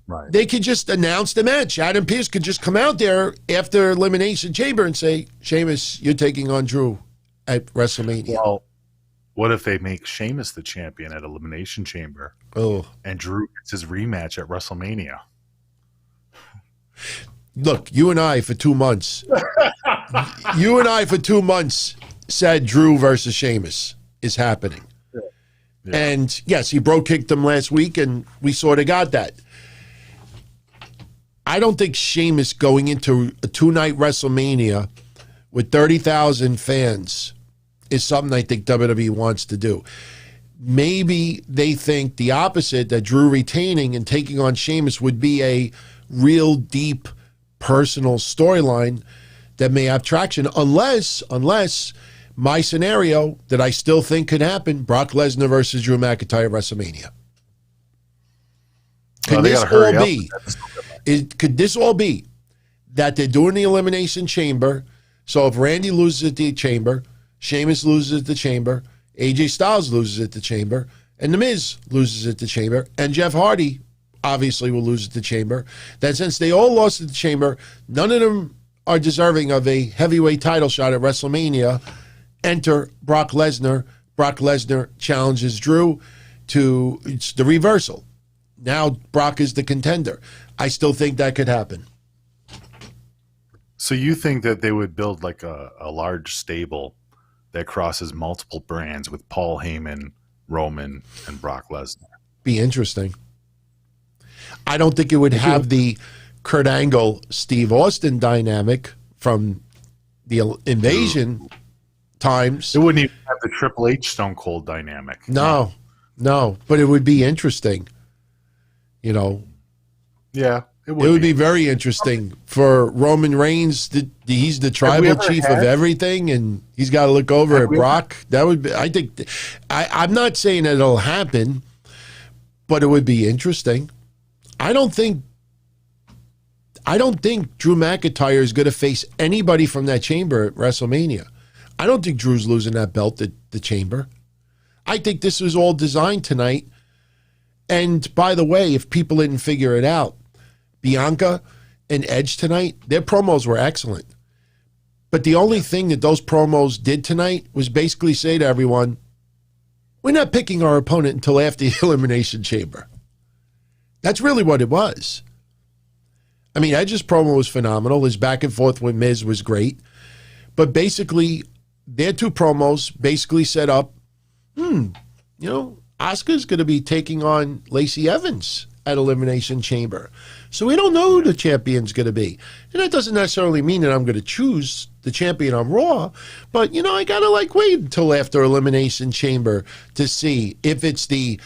right. They could just announce the match. Adam Pearce could just come out there after Elimination Chamber and say, Sheamus, you're taking on Drew at WrestleMania. Well, what if they make Sheamus the champion at Elimination Chamber? Oh. And Drew gets his rematch at WrestleMania? Look, you and I for 2 months said Drew versus Sheamus is happening. Yeah. And yes, he kicked him last week, and we sort of got that. I don't think Sheamus going into a 2-night WrestleMania with 30,000 fans is something I think WWE wants to do. Maybe they think the opposite, that Drew retaining and taking on Sheamus would be a real deep personal storyline that may have traction, unless my scenario that I still think could happen, Brock Lesnar versus Drew McIntyre at WrestleMania. Could this all be that they're doing the Elimination Chamber? So if Randy loses at the Chamber, Sheamus loses at the Chamber, AJ Styles loses at the Chamber, and The Miz loses at the Chamber, and Jeff Hardy obviously will lose at the Chamber, that since they all lost at the Chamber, none of them are deserving of a heavyweight title shot at WrestleMania. Enter Brock Lesnar. Brock Lesnar challenges Drew to, it's the reversal. Now Brock is the contender. I still think that could happen. So you think that they would build like a large stable that crosses multiple brands with Paul Heyman, Roman, and Brock Lesnar? Be interesting. I don't think it would have the Kurt Angle, Steve Austin dynamic from the Invasion times. It wouldn't even have the Triple H Stone Cold dynamic. No, but it would be interesting. You know. Yeah, it would be very interesting for Roman Reigns. He's the tribal chief of everything, and he's got to look over at Brock. That would be. I think. I'm not saying that it'll happen, but it would be interesting. I don't think Drew McIntyre is going to face anybody from that chamber at WrestleMania. I don't think Drew's losing that belt at the chamber. I think this was all designed tonight. And by the way, if people didn't figure it out, Bianca and Edge tonight, their promos were excellent. But the only thing that those promos did tonight was basically say to everyone, we're not picking our opponent until after the Elimination Chamber. That's really what it was. I mean, Edge's promo was phenomenal. His back and forth with Miz was great. But basically, their two promos basically set up, Asuka's going to be taking on Lacey Evans at Elimination Chamber. So we don't know who the champion's going to be. And that doesn't necessarily mean that I'm going to choose the champion on Raw. But, I got to wait until after Elimination Chamber to see if it's the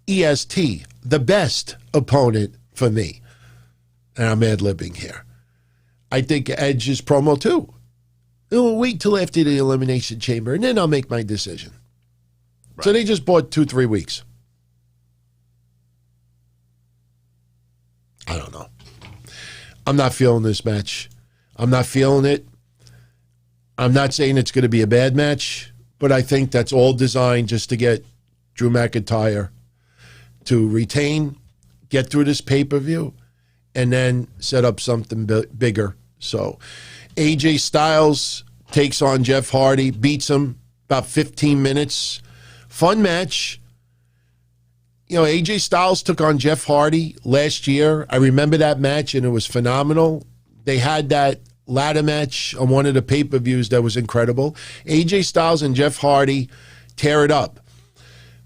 EST, the best opponent for me. And I'm ad-libbing here. I think Edge's promo too. We'll wait till after the Elimination Chamber, and then I'll make my decision. Right. So they just bought 2-3 weeks. I don't know. I'm not feeling this match. I'm not feeling it. I'm not saying it's going to be a bad match, but I think that's all designed just to get Drew McIntyre to retain, get through this pay-per-view, and then set up something bigger. So AJ Styles takes on Jeff Hardy, beats him about 15 minutes. Fun match. AJ Styles took on Jeff Hardy last year. I remember that match, and it was phenomenal. They had that ladder match on one of the pay-per-views that was incredible. AJ Styles and Jeff Hardy tear it up.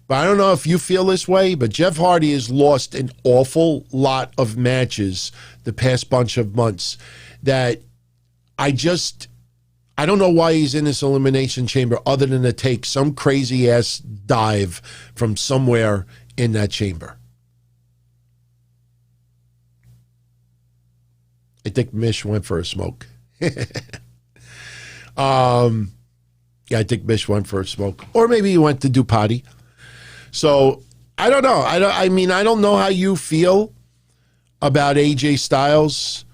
But I don't know if you feel this way, but Jeff Hardy has lost an awful lot of matches the past bunch of months that I don't know why he's in this Elimination Chamber other than to take some crazy-ass dive from somewhere in that chamber. I think Mish went for a smoke. I think Mish went for a smoke. Or maybe he went to do potty. So, I don't know. I don't know how you feel about AJ Styles,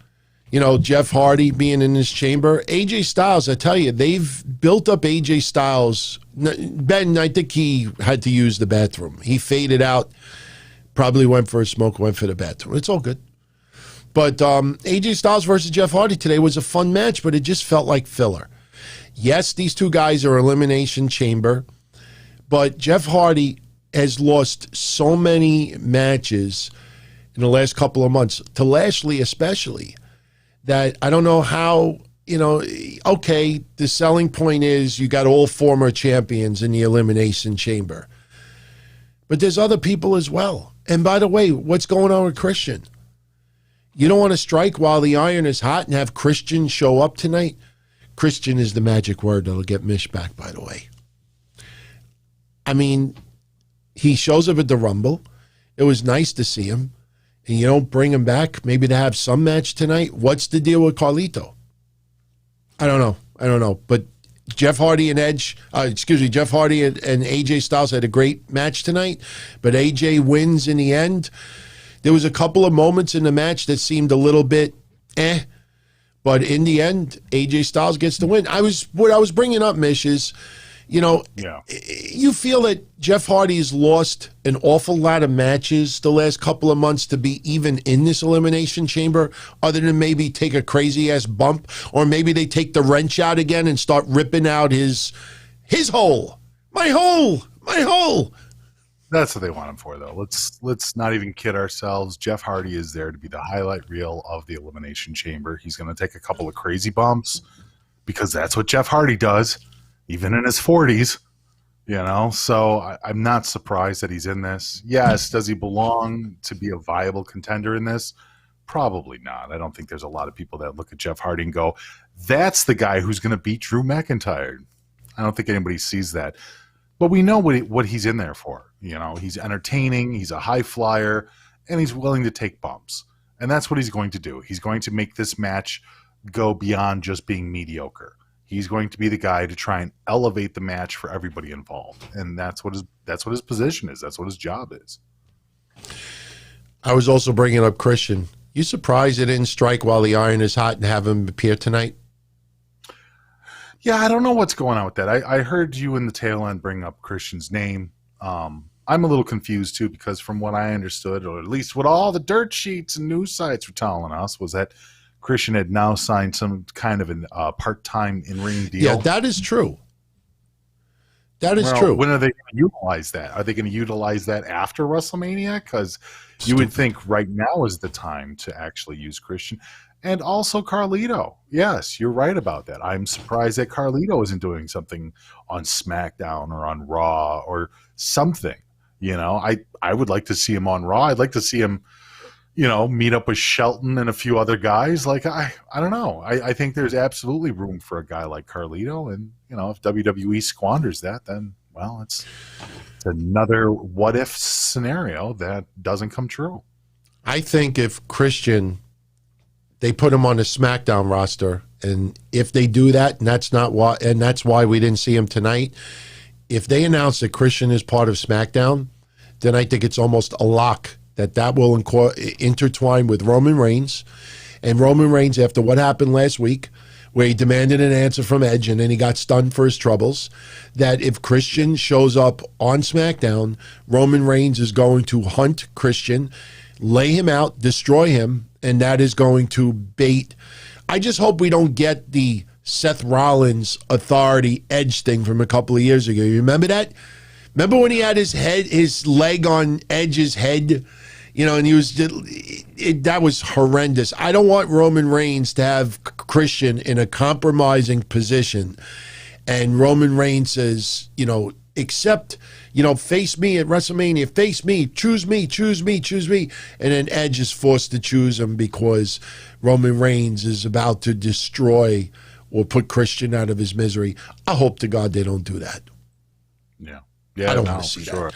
Jeff Hardy being in this chamber. AJ Styles, I tell you, they've built up AJ Styles. Ben, I think he had to use the bathroom. He faded out, probably went for a smoke, went for the bathroom. It's all good. But AJ Styles versus Jeff Hardy today was a fun match, but it just felt like filler. Yes, these two guys are Elimination Chamber, but Jeff Hardy has lost so many matches in the last couple of months, to Lashley especially, that I don't know how, okay, the selling point is you got all former champions in the Elimination Chamber. But there's other people as well. And by the way, what's going on with Christian? You don't want to strike while the iron is hot and have Christian show up tonight? Christian is the magic word that'll get Mish back, by the way. I mean, he shows up at the Rumble. It was nice to see him. And you don't bring him back maybe to have some match tonight? What's the deal with Carlito? I don't know. But Jeff Hardy and Jeff Hardy and AJ Styles had a great match tonight. But AJ wins in the end. There was a couple of moments in the match that seemed a little bit but in the end, AJ Styles gets the win. What I was bringing up, Mish, is, you feel that Jeff Hardy has lost an awful lot of matches the last couple of months to be even in this Elimination Chamber, other than maybe take a crazy-ass bump, or maybe they take the wrench out again and start ripping out his hole. My hole. That's what they want him for, though. Let's not even kid ourselves. Jeff Hardy is there to be the highlight reel of the Elimination Chamber. He's going to take a couple of crazy bumps because that's what Jeff Hardy does, even in his 40s. So I'm not surprised that he's in this. Yes, does he belong to be a viable contender in this? Probably not. I don't think there's a lot of people that look at Jeff Hardy and go, that's the guy who's going to beat Drew McIntyre. I don't think anybody sees that. But we know what he's in there for. He's entertaining, he's a high flyer, and he's willing to take bumps. And that's what he's going to do. He's going to make this match go beyond just being mediocre. He's going to be the guy to try and elevate the match for everybody involved. And that's what his position is. That's what his job is. I was also bringing up Christian. You surprised they didn't strike while the iron is hot and have him appear tonight? Yeah, I don't know what's going on with that. I heard you in the tail end bring up Christian's name. I'm a little confused too, because from what I understood, or at least what all the dirt sheets and news sites were telling us, was that Christian had now signed some kind of a part-time in-ring deal. Yeah, that is true. That is true. When are they going to utilize that? Are they going to utilize that after WrestleMania? Because you would think right now is the time to actually use Christian. And also Carlito. Yes, you're right about that. I'm surprised that Carlito isn't doing something on SmackDown or on Raw or something. You know, I would like to see him on Raw. I'd like to see him, you know, meet up with Shelton and a few other guys. Like, I don't know. I think there's absolutely room for a guy like Carlito. And, you know, if WWE squanders that, then, well, it's another what-if scenario that doesn't come true. I think if Christian, they put him on the SmackDown roster, and if they do that, and that's why we didn't see him tonight, if they announce that Christian is part of SmackDown, then I think it's almost a lock that will intertwine with Roman Reigns. And Roman Reigns, after what happened last week, where he demanded an answer from Edge and then he got stunned for his troubles, that if Christian shows up on SmackDown, Roman Reigns is going to hunt Christian, lay him out, destroy him, and that is going to bait. I just hope we don't get the Seth Rollins authority Edge thing from a couple of years ago. You remember that? Remember when he had his leg on Edge's head? You know, and that was horrendous. I don't want Roman Reigns to have Christian in a compromising position. And Roman Reigns says, you know, accept, you know, face me at WrestleMania, face me, choose me, choose me, choose me. And then Edge is forced to choose him because Roman Reigns is about to destroy or put Christian out of his misery. I hope to God they don't do that. Yeah, I don't want to see that.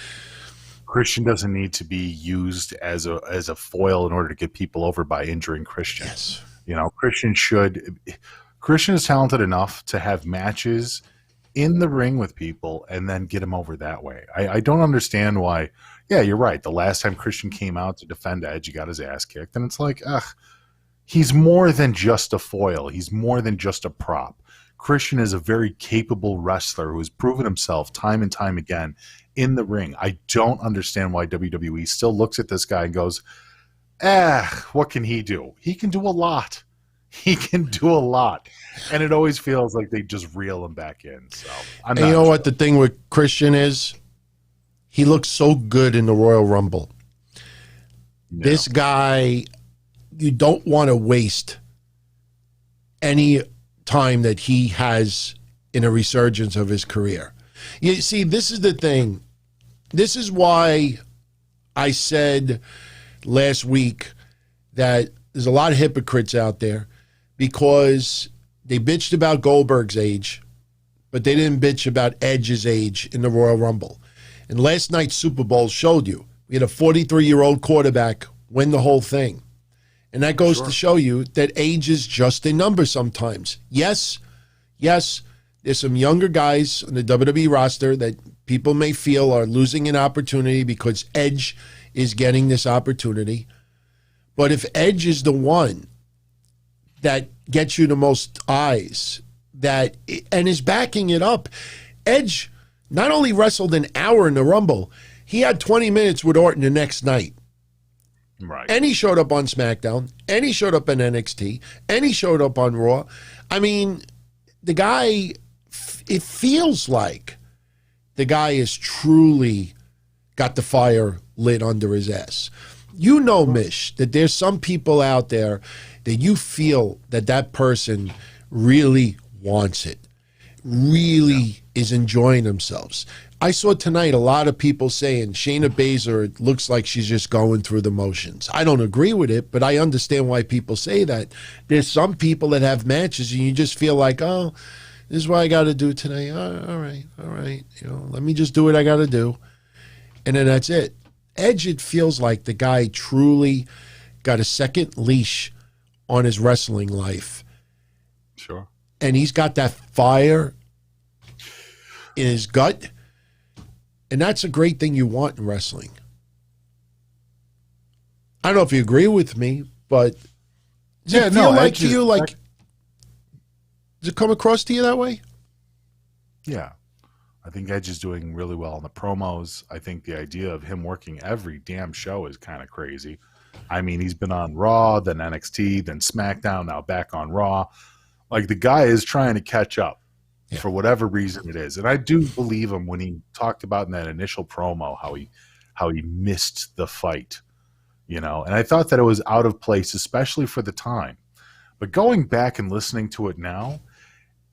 Christian doesn't need to be used as a foil in order to get people over by injuring Christian. Yes. You know, Christian is talented enough to have matches in the ring with people and then get him over that way. I don't understand why. Yeah, you're right. The last time Christian came out to defend Edge, he got his ass kicked. And it's like, he's more than just a foil. He's more than just a prop. Christian is a very capable wrestler who has proven himself time and time again in the ring. I don't understand why WWE still looks at this guy and goes, what can he do? He can do a lot. He can do a lot. And it always feels like they just reel him back in. So and you know what the thing with Christian is? He looks so good in the Royal Rumble. Yeah. This guy, you don't want to waste any time that he has in a resurgence of his career. You see, this is the thing. This is why I said last week that there's a lot of hypocrites out there, because they bitched about Goldberg's age, but they didn't bitch about Edge's age in the Royal Rumble. And last night's Super Bowl showed you. We had a 43-year-old quarterback win the whole thing. And that goes to show you that age is just a number sometimes. Yes, there's some younger guys on the WWE roster that people may feel are losing an opportunity because Edge is getting this opportunity. But if Edge is the one that gets you the most eyes, and is backing it up, Edge not only wrestled an hour in the Rumble, he had 20 minutes with Orton the next night. Right. And he showed up on SmackDown, and he showed up in NXT, and he showed up on Raw. I mean, the guy, it feels like the guy has truly got the fire lit under his ass. You know, Mish, that there's some people out there that you feel that person really wants it, really is enjoying themselves. I saw tonight a lot of people saying Shayna Baszler, it looks like she's just going through the motions. I don't agree with it, but I understand why people say that. There's some people that have matches and you just feel like, oh, this is what I got to do tonight. All right. You know, let me just do what I got to do. And then that's it. Edge, it feels like the guy truly got a second leash on his wrestling life. Sure. And he's got that fire in his gut. And that's a great thing you want in wrestling. I don't know if you agree with me, but does it feel like to you, like, does it come across to you that way? Yeah. I think Edge is doing really well in the promos. I think the idea of him working every damn show is kind of crazy. I mean, he's been on Raw, then NXT, then SmackDown, now back on Raw. Like, the guy is trying to catch up for whatever reason it is. And I do believe him when he talked about in that initial promo how he missed the fight, you know. And I thought that it was out of place, especially for the time. But going back and listening to it now,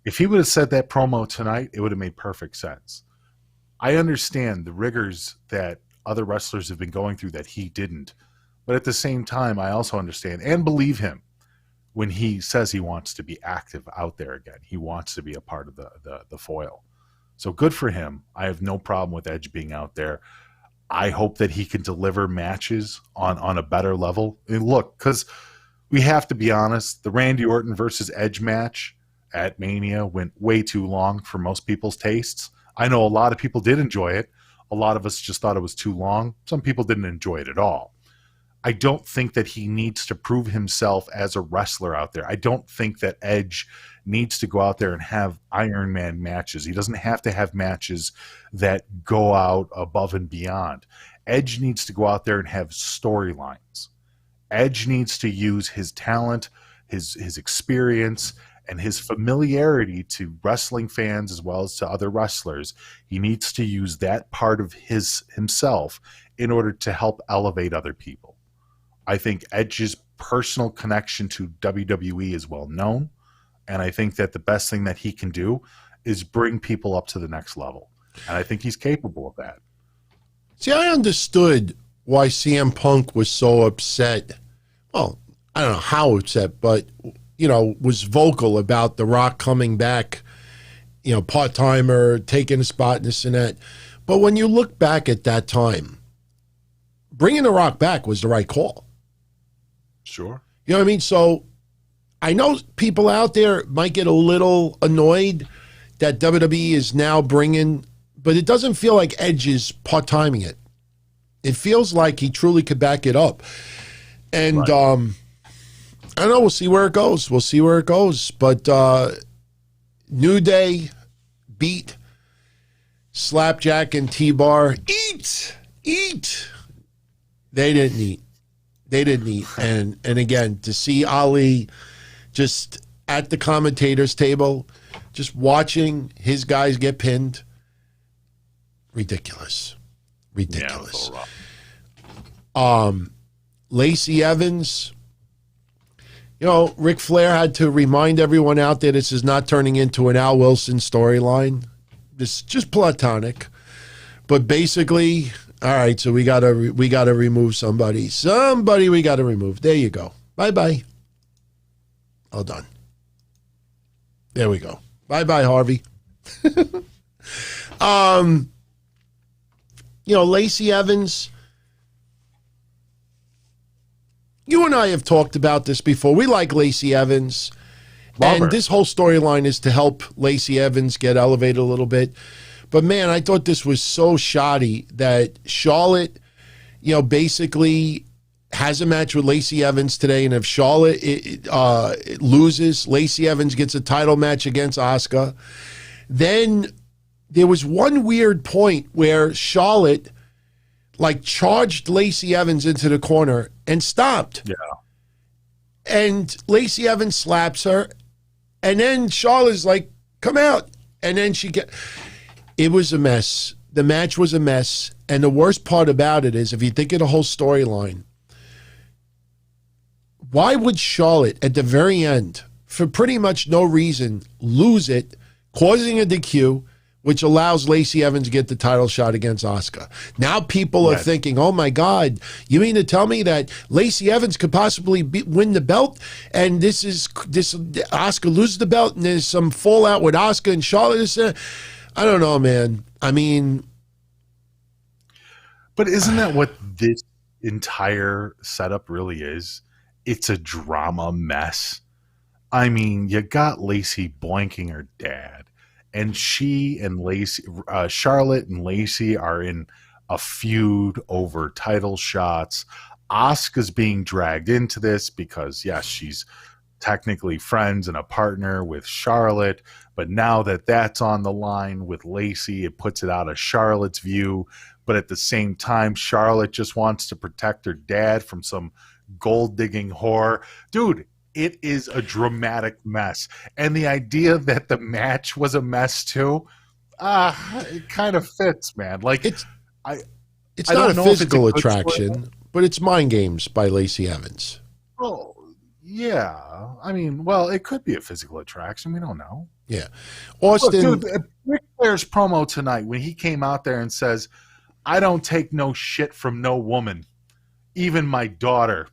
if he would have said that promo tonight, it would have made perfect sense. I understand the rigors that other wrestlers have been going through that he didn't. But at the same time, I also understand and believe him when he says he wants to be active out there again. He wants to be a part of the foil. So good for him. I have no problem with Edge being out there. I hope that he can deliver matches on a better level. And look, because we have to be honest, the Randy Orton versus Edge match at Mania went way too long for most people's tastes. I know a lot of people did enjoy it. A lot of us just thought it was too long. Some people didn't enjoy it at all. I don't think that he needs to prove himself as a wrestler out there. I don't think that Edge needs to go out there and have Iron Man matches. He doesn't have to have matches that go out above and beyond. Edge needs to go out there and have storylines. Edge needs to use his talent, his experience, and his familiarity to wrestling fans as well as to other wrestlers. He needs to use that part of himself in order to help elevate other people. I think Edge's personal connection to WWE is well known, and I think that the best thing that he can do is bring people up to the next level. And I think he's capable of that. See, I understood why CM Punk was so upset. Well, I don't know how upset, but, you know, was vocal about The Rock coming back, you know, part-timer, taking a spot in this and that. But when you look back at that time, bringing The Rock back was the right call. Sure. You know what I mean? So I know people out there might get a little annoyed that WWE is now bringing, but it doesn't feel like Edge is part-timing it. It feels like he truly could back it up. And right. I don't know. We'll see where it goes. We'll see where it goes. But New Day beat Slapjack and T-Bar. Eat! They didn't eat. And again, to see Ali just at the commentators table, just watching his guys get pinned, ridiculous. Yeah, Lacey Evans, you know, Ric Flair had to remind everyone out there this is not turning into an Al Wilson storyline. This is just platonic. But basically, all right, so we gotta remove somebody. Somebody we gotta remove. There you go. Bye-bye. All done. There we go. Bye-bye, Harvey. You know, Lacey Evans, you and I have talked about this before. We like Lacey Evans. And this whole storyline is to help Lacey Evans get elevated a little bit. But, man, I thought this was so shoddy that Charlotte, you know, basically has a match with Lacey Evans today. And if Charlotte loses, Lacey Evans gets a title match against Asuka. Then there was one weird point where Charlotte, like, charged Lacey Evans into the corner and stopped. Yeah. And Lacey Evans slaps her. And then Charlotte's like, come out. And then it was a mess. The match was a mess. And the worst part about it is, if you think of the whole storyline, why would Charlotte, at the very end, for pretty much no reason, lose it, causing a DQ, which allows Lacey Evans to get the title shot against Asuka? Now people are thinking, oh my God, you mean to tell me that Lacey Evans could possibly win the belt, and this Asuka loses the belt, and there's some fallout with Asuka and Charlotte? I don't know, man. I mean, but isn't that what this entire setup really is? It's a drama mess. I mean, you got Lacey boinking her dad. And she and Lacey, Charlotte and Lacey are in a feud over title shots. Asuka's being dragged into this because, yes, she's technically friends and a partner with Charlotte, but now that that's on the line with Lacey, it puts it out of Charlotte's view. But at the same time, Charlotte just wants to protect her dad from some gold-digging whore. Dude, it is a dramatic mess. And the idea that the match was a mess too, it kind of fits, man. Like, it's I not don't a know if it's physical a good attraction, but it's mind games by Lacey Evans. Oh, yeah. I mean, well, it could be a physical attraction. We don't know. Yeah. Austin. Look, dude, Ric Flair's promo tonight when he came out there and says, I don't take no shit from no woman, even my daughter,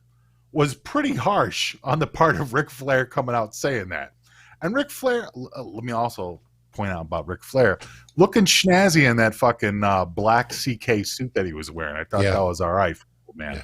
was pretty harsh on the part of Ric Flair coming out saying that. And Ric Flair, let me also point out about Ric Flair, looking snazzy in that fucking black CK suit that he was wearing. I thought that was all right, man. Yeah.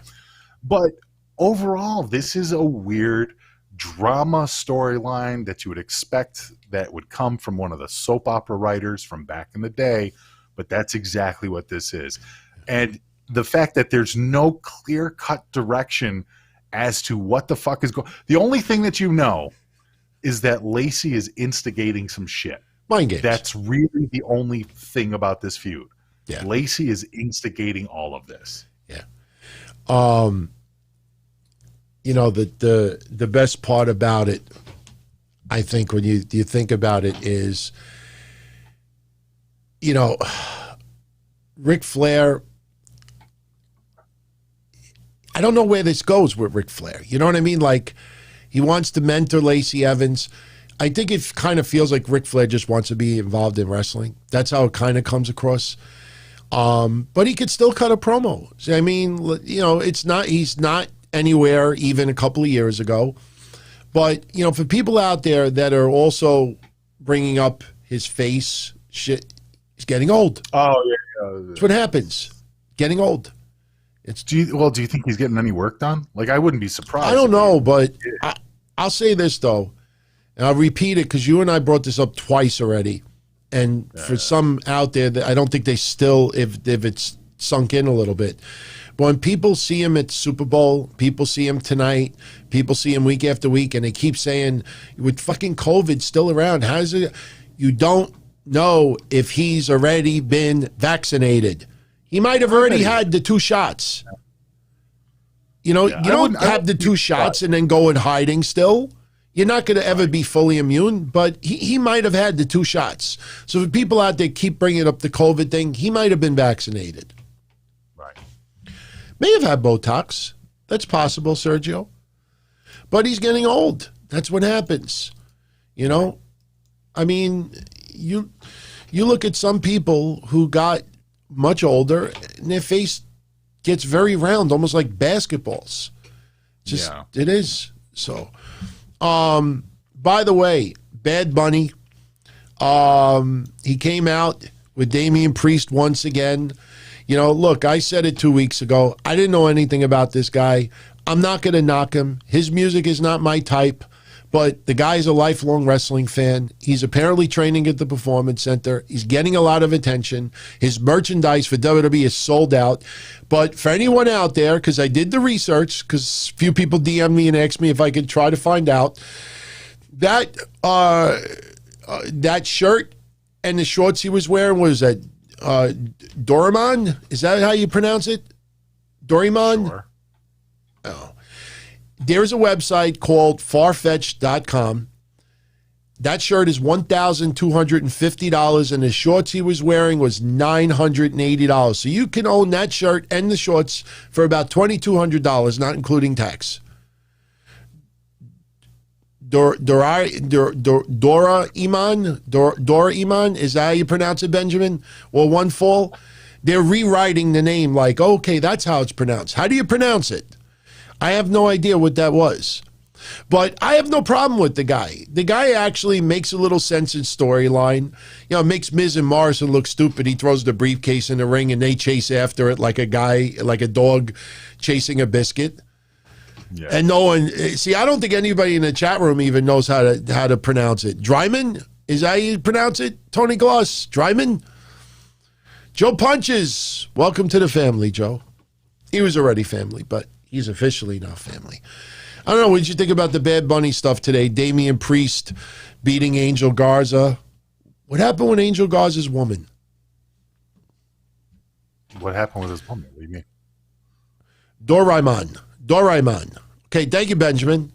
But overall, this is a weird drama storyline that you would expect that would come from one of the soap opera writers from back in the day, but that's exactly what this is. And the fact that there's no clear-cut direction as to what the fuck is going. The only thing that you know is that Lacey is instigating some shit. Mind games. That's really the only thing about this feud. Yeah. Lacey is instigating all of this. Yeah. You know, the best part about it, I think, when you think about it is, you know, Ric Flair, I don't know where this goes with Ric Flair. You know what I mean? Like, he wants to mentor Lacey Evans. I think it kind of feels like Ric Flair just wants to be involved in wrestling. That's how it kind of comes across. But he could still cut a promo. I mean, you know, he's not anywhere even a couple of years ago. But, you know, for people out there that are also bringing up his face, shit, he's getting old. Oh, yeah. That's what happens. Getting old. Do you think he's getting any work done? Like, I wouldn't be surprised. I don't know, but I'll say this, though, and I'll repeat it because you and I brought this up twice already. And for some out there, that I don't think they still, if it's sunk in a little bit. But when people see him at Super Bowl, people see him tonight, people see him week after week, and they keep saying, with fucking COVID still around, how's it? You don't know if he's already been vaccinated. He might have already had the 2 shots. You know, you don't have the 2 shots and then go in hiding still. You're not going to ever be fully immune, but he might have had the 2 shots. So for people out there keep bringing up the COVID thing, he might have been vaccinated. Right. May have had Botox. That's possible, Sergio. But he's getting old. That's what happens. You know? I mean, you look at some people who got much older and their face gets very round, almost like basketballs. It is. So, by the way, Bad Bunny, he came out with Damian Priest once again. You know, look, I said it 2 weeks ago. I didn't know anything about this guy. I'm not going to knock him. His music is not my type, but the guy's a lifelong wrestling fan. He's apparently training at the Performance Center. He's getting a lot of attention. His merchandise for WWE is sold out. But for anyone out there, because I did the research, because a few people DM'd me and asked me if I could try to find out, that that shirt and the shorts he was wearing was that Doraemon? Is that how you pronounce it? Doraemon? Sure. Oh. There's a website called farfetch.com. That shirt is $1,250, and the shorts he was wearing was $980. So you can own that shirt and the shorts for about $2,200, not including tax. Dora Iman, is that how you pronounce it, Benjamin? Or One Fall? They're rewriting the name like, okay, that's how it's pronounced. How do you pronounce it? I have no idea what that was. But I have no problem with the guy. The guy actually makes a little sense in storyline. You know, it makes Miz and Morrison look stupid. He throws the briefcase in the ring and they chase after it like a guy, like a dog chasing a biscuit. Yeah. And no one, see, I don't think anybody in the chat room even knows how to pronounce it. Dryman? Is that how you pronounce it? Tony Gloss? Dryman? Joe Punches. Welcome to the family, Joe. He was already family, but he's officially now family. I don't know. What did you think about the Bad Bunny stuff today? Damian Priest beating Angel Garza. What happened with Angel Garza's woman? What happened with his woman? What do you mean? Doraemon. Okay, thank you, Benjamin.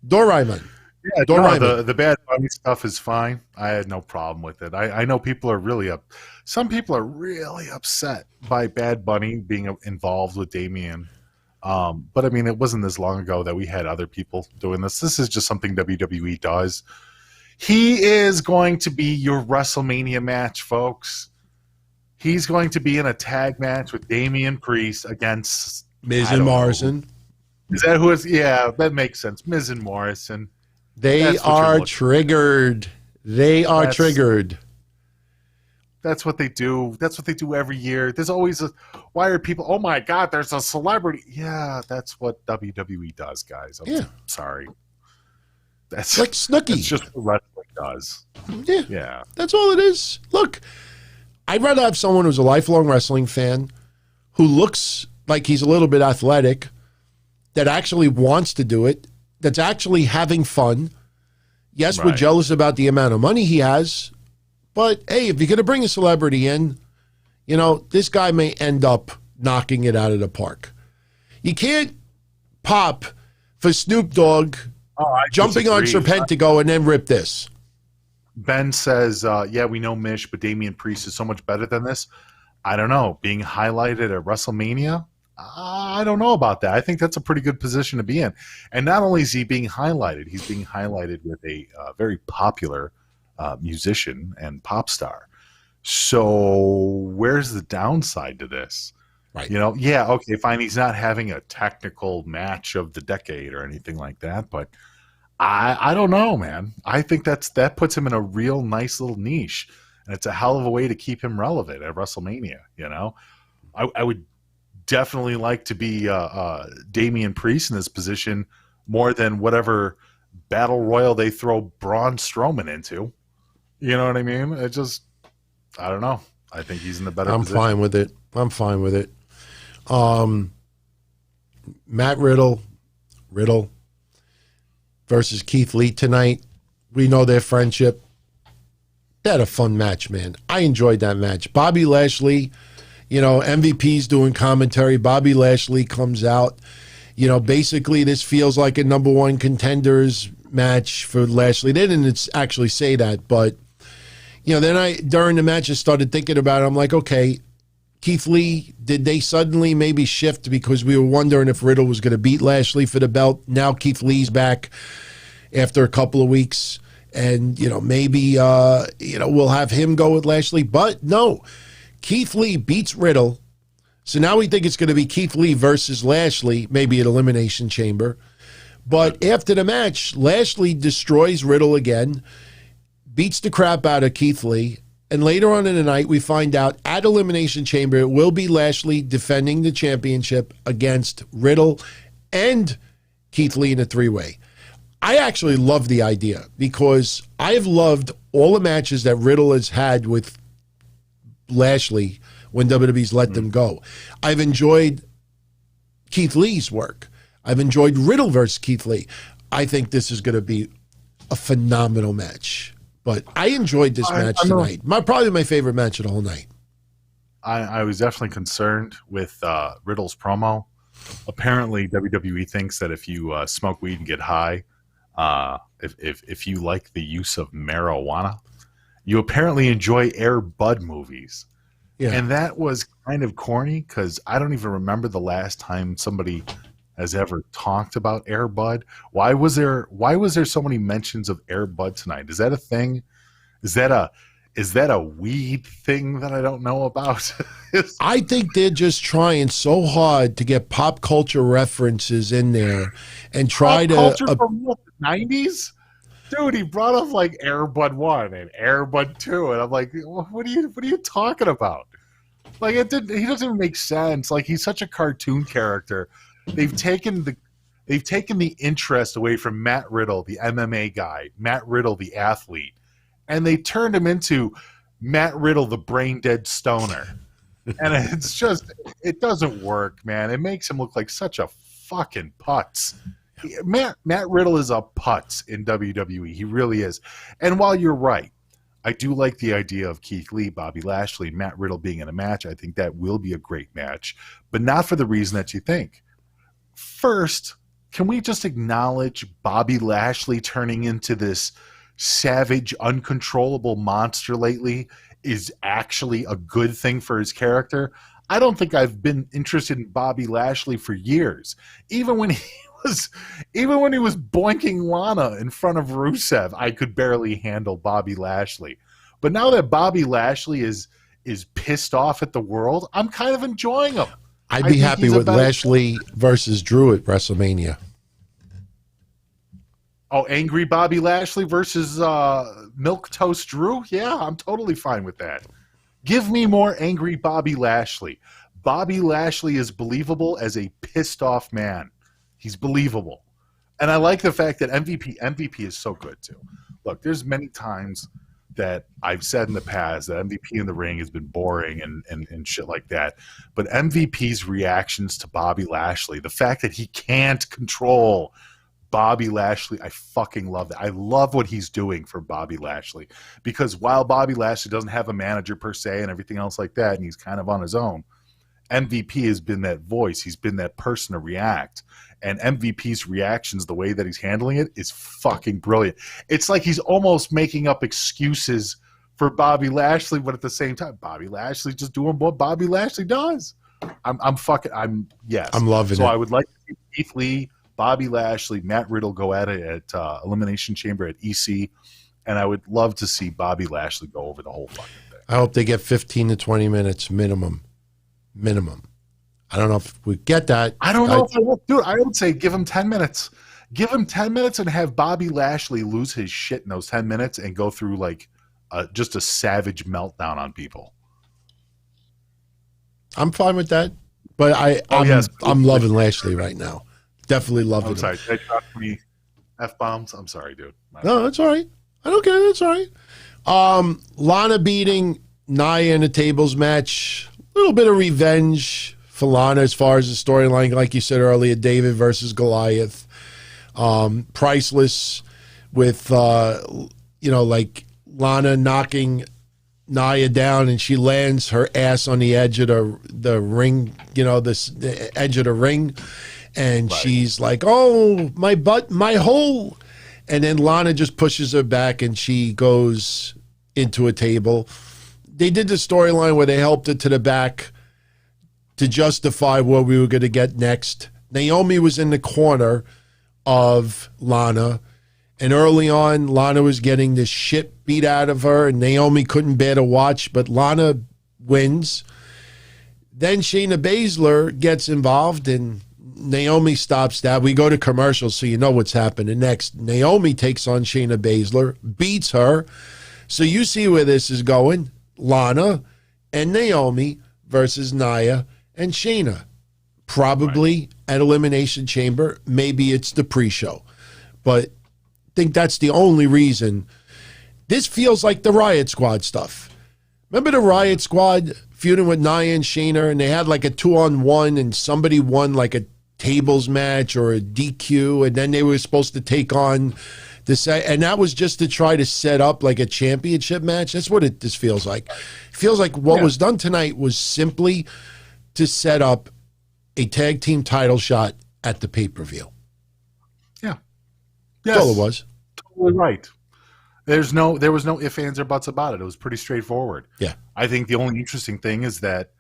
Doraemon. Yeah, no, the Bad Bunny stuff is fine. I had no problem with it. I know people are really some people are really upset by Bad Bunny being involved with Damian. But I mean, it wasn't this long ago that we had other people doing this. This is just something WWE does. He is going to be your WrestleMania match, folks. He's going to be in a tag match with Damian Priest against Miz and Morrison. Is that who is? Yeah, that makes sense. Miz and Morrison. They are triggered. That's triggered. That's what they do. That's what they do every year. There's always why are people, oh my God, there's a celebrity. Yeah, that's what WWE does, guys. I'm sorry. That's like Snooki. That's just what wrestling does. Yeah. That's all it is. Look, I'd rather have someone who's a lifelong wrestling fan who looks like he's a little bit athletic, that actually wants to do it, that's actually having fun. Yes, we're jealous about the amount of money he has, but hey, if you're going to bring a celebrity in, you know, this guy may end up knocking it out of the park. You can't pop for Snoop Dogg jumping on Serpentico and then rip this. Ben says, yeah, we know Mish, but Damian Priest is so much better than this. I don't know. Being highlighted at WrestleMania? I don't know about that. I think that's a pretty good position to be in. And not only is he being highlighted, he's being highlighted with a very popular musician and pop star. So where's the downside to this? Right. You know, yeah, okay, fine. He's not having a technical match of the decade or anything like that, but I don't know, man. I think that puts him in a real nice little niche, and it's a hell of a way to keep him relevant at WrestleMania. You know, I would definitely like to be Damian Priest in this position more than whatever battle royal they throw Braun Strowman into. You know what I mean? I don't know. I think he's in the better position. I'm fine with it. Matt Riddle versus Keith Lee tonight. We know their friendship. They had a fun match, man. I enjoyed that match. Bobby Lashley, you know, MVP's doing commentary. Bobby Lashley comes out. You know, basically this feels like a number one contenders match for Lashley. They didn't actually say that, but, you know, then during the match, I started thinking about it. I'm like, okay, Keith Lee, did they suddenly maybe shift because we were wondering if Riddle was going to beat Lashley for the belt? Now Keith Lee's back after a couple of weeks, and, you know, maybe, you know, we'll have him go with Lashley. But no, Keith Lee beats Riddle. So now we think it's going to be Keith Lee versus Lashley, maybe at Elimination Chamber. But after the match, Lashley destroys Riddle again, beats the crap out of Keith Lee. And later on in the night, we find out at Elimination Chamber, it will be Lashley defending the championship against Riddle and Keith Lee in a three-way. I actually love the idea because I've loved all the matches that Riddle has had with Lashley when WWE's let them go. I've enjoyed Keith Lee's work. I've enjoyed Riddle versus Keith Lee. I think this is going to be a phenomenal match. But I enjoyed this match tonight. Probably my favorite match of the whole night. I was definitely concerned with Riddle's promo. Apparently, WWE thinks that if you smoke weed and get high, if you like the use of marijuana, you apparently enjoy Air Bud movies. Yeah. And that was kind of corny because I don't even remember the last time somebody has ever talked about Air Bud. Why was there so many mentions of Air Bud tonight? Is that a thing? Is that a weed thing that I don't know about? I think they're just trying so hard to get pop culture references in there and try pop culture from what, the 90s? Dude, he brought up like Air Bud 1 and Air Bud 2, and I'm like, what are you talking about? Like he doesn't even make sense. Like he's such a cartoon character. They've taken the interest away from Matt Riddle, the MMA guy, Matt Riddle, the athlete, and they turned him into Matt Riddle, the brain dead stoner. And it doesn't work, man. It makes him look like such a fucking putz. Matt Riddle is a putz in WWE. He really is. And while you're right, I do like the idea of Keith Lee, Bobby Lashley, Matt Riddle being in a match. I think that will be a great match, but not for the reason that you think. First, can we just acknowledge Bobby Lashley turning into this savage, uncontrollable monster lately is actually a good thing for his character? I don't think I've been interested in Bobby Lashley for years. Even when he was boinking Lana in front of Rusev, I could barely handle Bobby Lashley. But now that Bobby Lashley is pissed off at the world, I'm kind of enjoying him. I'd be happy with Lashley versus Drew at WrestleMania. Oh, angry Bobby Lashley versus Milquetoast Drew? Yeah, I'm totally fine with that. Give me more angry Bobby Lashley. Bobby Lashley is believable as a pissed off man. He's believable. And I like the fact that MVP is so good too. Look, there's many times that I've said in the past that MVP in the ring has been boring and shit like that. But MVP's reactions to Bobby Lashley, the fact that he can't control Bobby Lashley, I fucking love that. I love what he's doing for Bobby Lashley, because while Bobby Lashley doesn't have a manager per se and everything else like that, and he's kind of on his own, MVP has been that voice. He's been that person to react. And MVP's reactions, the way that he's handling it, is fucking brilliant. It's like he's almost making up excuses for Bobby Lashley, but at the same time, Bobby Lashley just doing what Bobby Lashley does. I'm loving it. So I would like to see Keith Lee, Bobby Lashley, Matt Riddle go at it at Elimination Chamber at EC, and I would love to see Bobby Lashley go over the whole fucking thing. I hope they get 15 to 20 minutes minimum. I don't know if we get that. I don't know if I will do it. I would say give him 10 minutes. Give him 10 minutes and have Bobby Lashley lose his shit in those 10 minutes and go through like just a savage meltdown on people. I'm fine with that, but I'm loving Lashley right now. Definitely loving him. I'm sorry. Did I drop any F-bombs? I'm sorry, dude. No, that's all right. I don't care. That's all right. Lana beating Nia in a tables match. A little bit of revenge for Lana as far as the storyline, like you said earlier, David versus Goliath. Priceless with, like Lana knocking Nia down and she lands her ass on the edge of the ring, the edge of the ring. And she's like, oh, my butt, my hole. And then Lana just pushes her back and she goes into a table. They did the storyline where they helped her to the back to justify what we were going to get next. Naomi was in the corner of Lana, and early on, Lana was getting the shit beat out of her, and Naomi couldn't bear to watch, but Lana wins. Then Shayna Baszler gets involved, and Naomi stops that. We go to commercials, so you know what's happening next. Naomi takes on Shayna Baszler, beats her. So you see where this is going. Lana and Naomi versus Nia and Shayna. Probably at Elimination Chamber. Maybe it's the pre-show. But I think that's the only reason. This feels like the Riot Squad stuff. Remember the Riot Squad feuding with Nia and Shayna, and they had like a 2-on-1, and somebody won like a tables match or a DQ, and then they were supposed to take on this, and that was just to try to set up like a championship match. That's what this feels like. It feels like what was done tonight was simply to set up a tag team title shot at the pay-per-view. Yeah. That's all it was. Totally right. There was no ifs, ands, or buts about it. It was pretty straightforward. Yeah. I think the only interesting thing is that,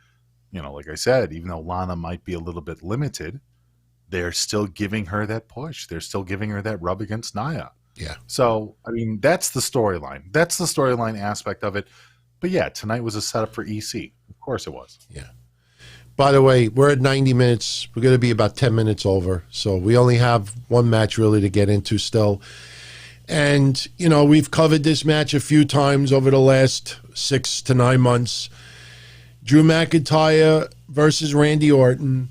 like I said, even though Lana might be a little bit limited, they're still giving her that push. They're still giving her that rub against Nia. Yeah. So, I mean, that's the storyline. That's the storyline aspect of it. But yeah, tonight was a setup for EC. Of course it was. Yeah. By the way, we're at 90 minutes. We're going to be about 10 minutes over. So we only have one match really to get into still. And, we've covered this match a few times over the last 6 to 9 months. Drew McIntyre versus Randy Orton.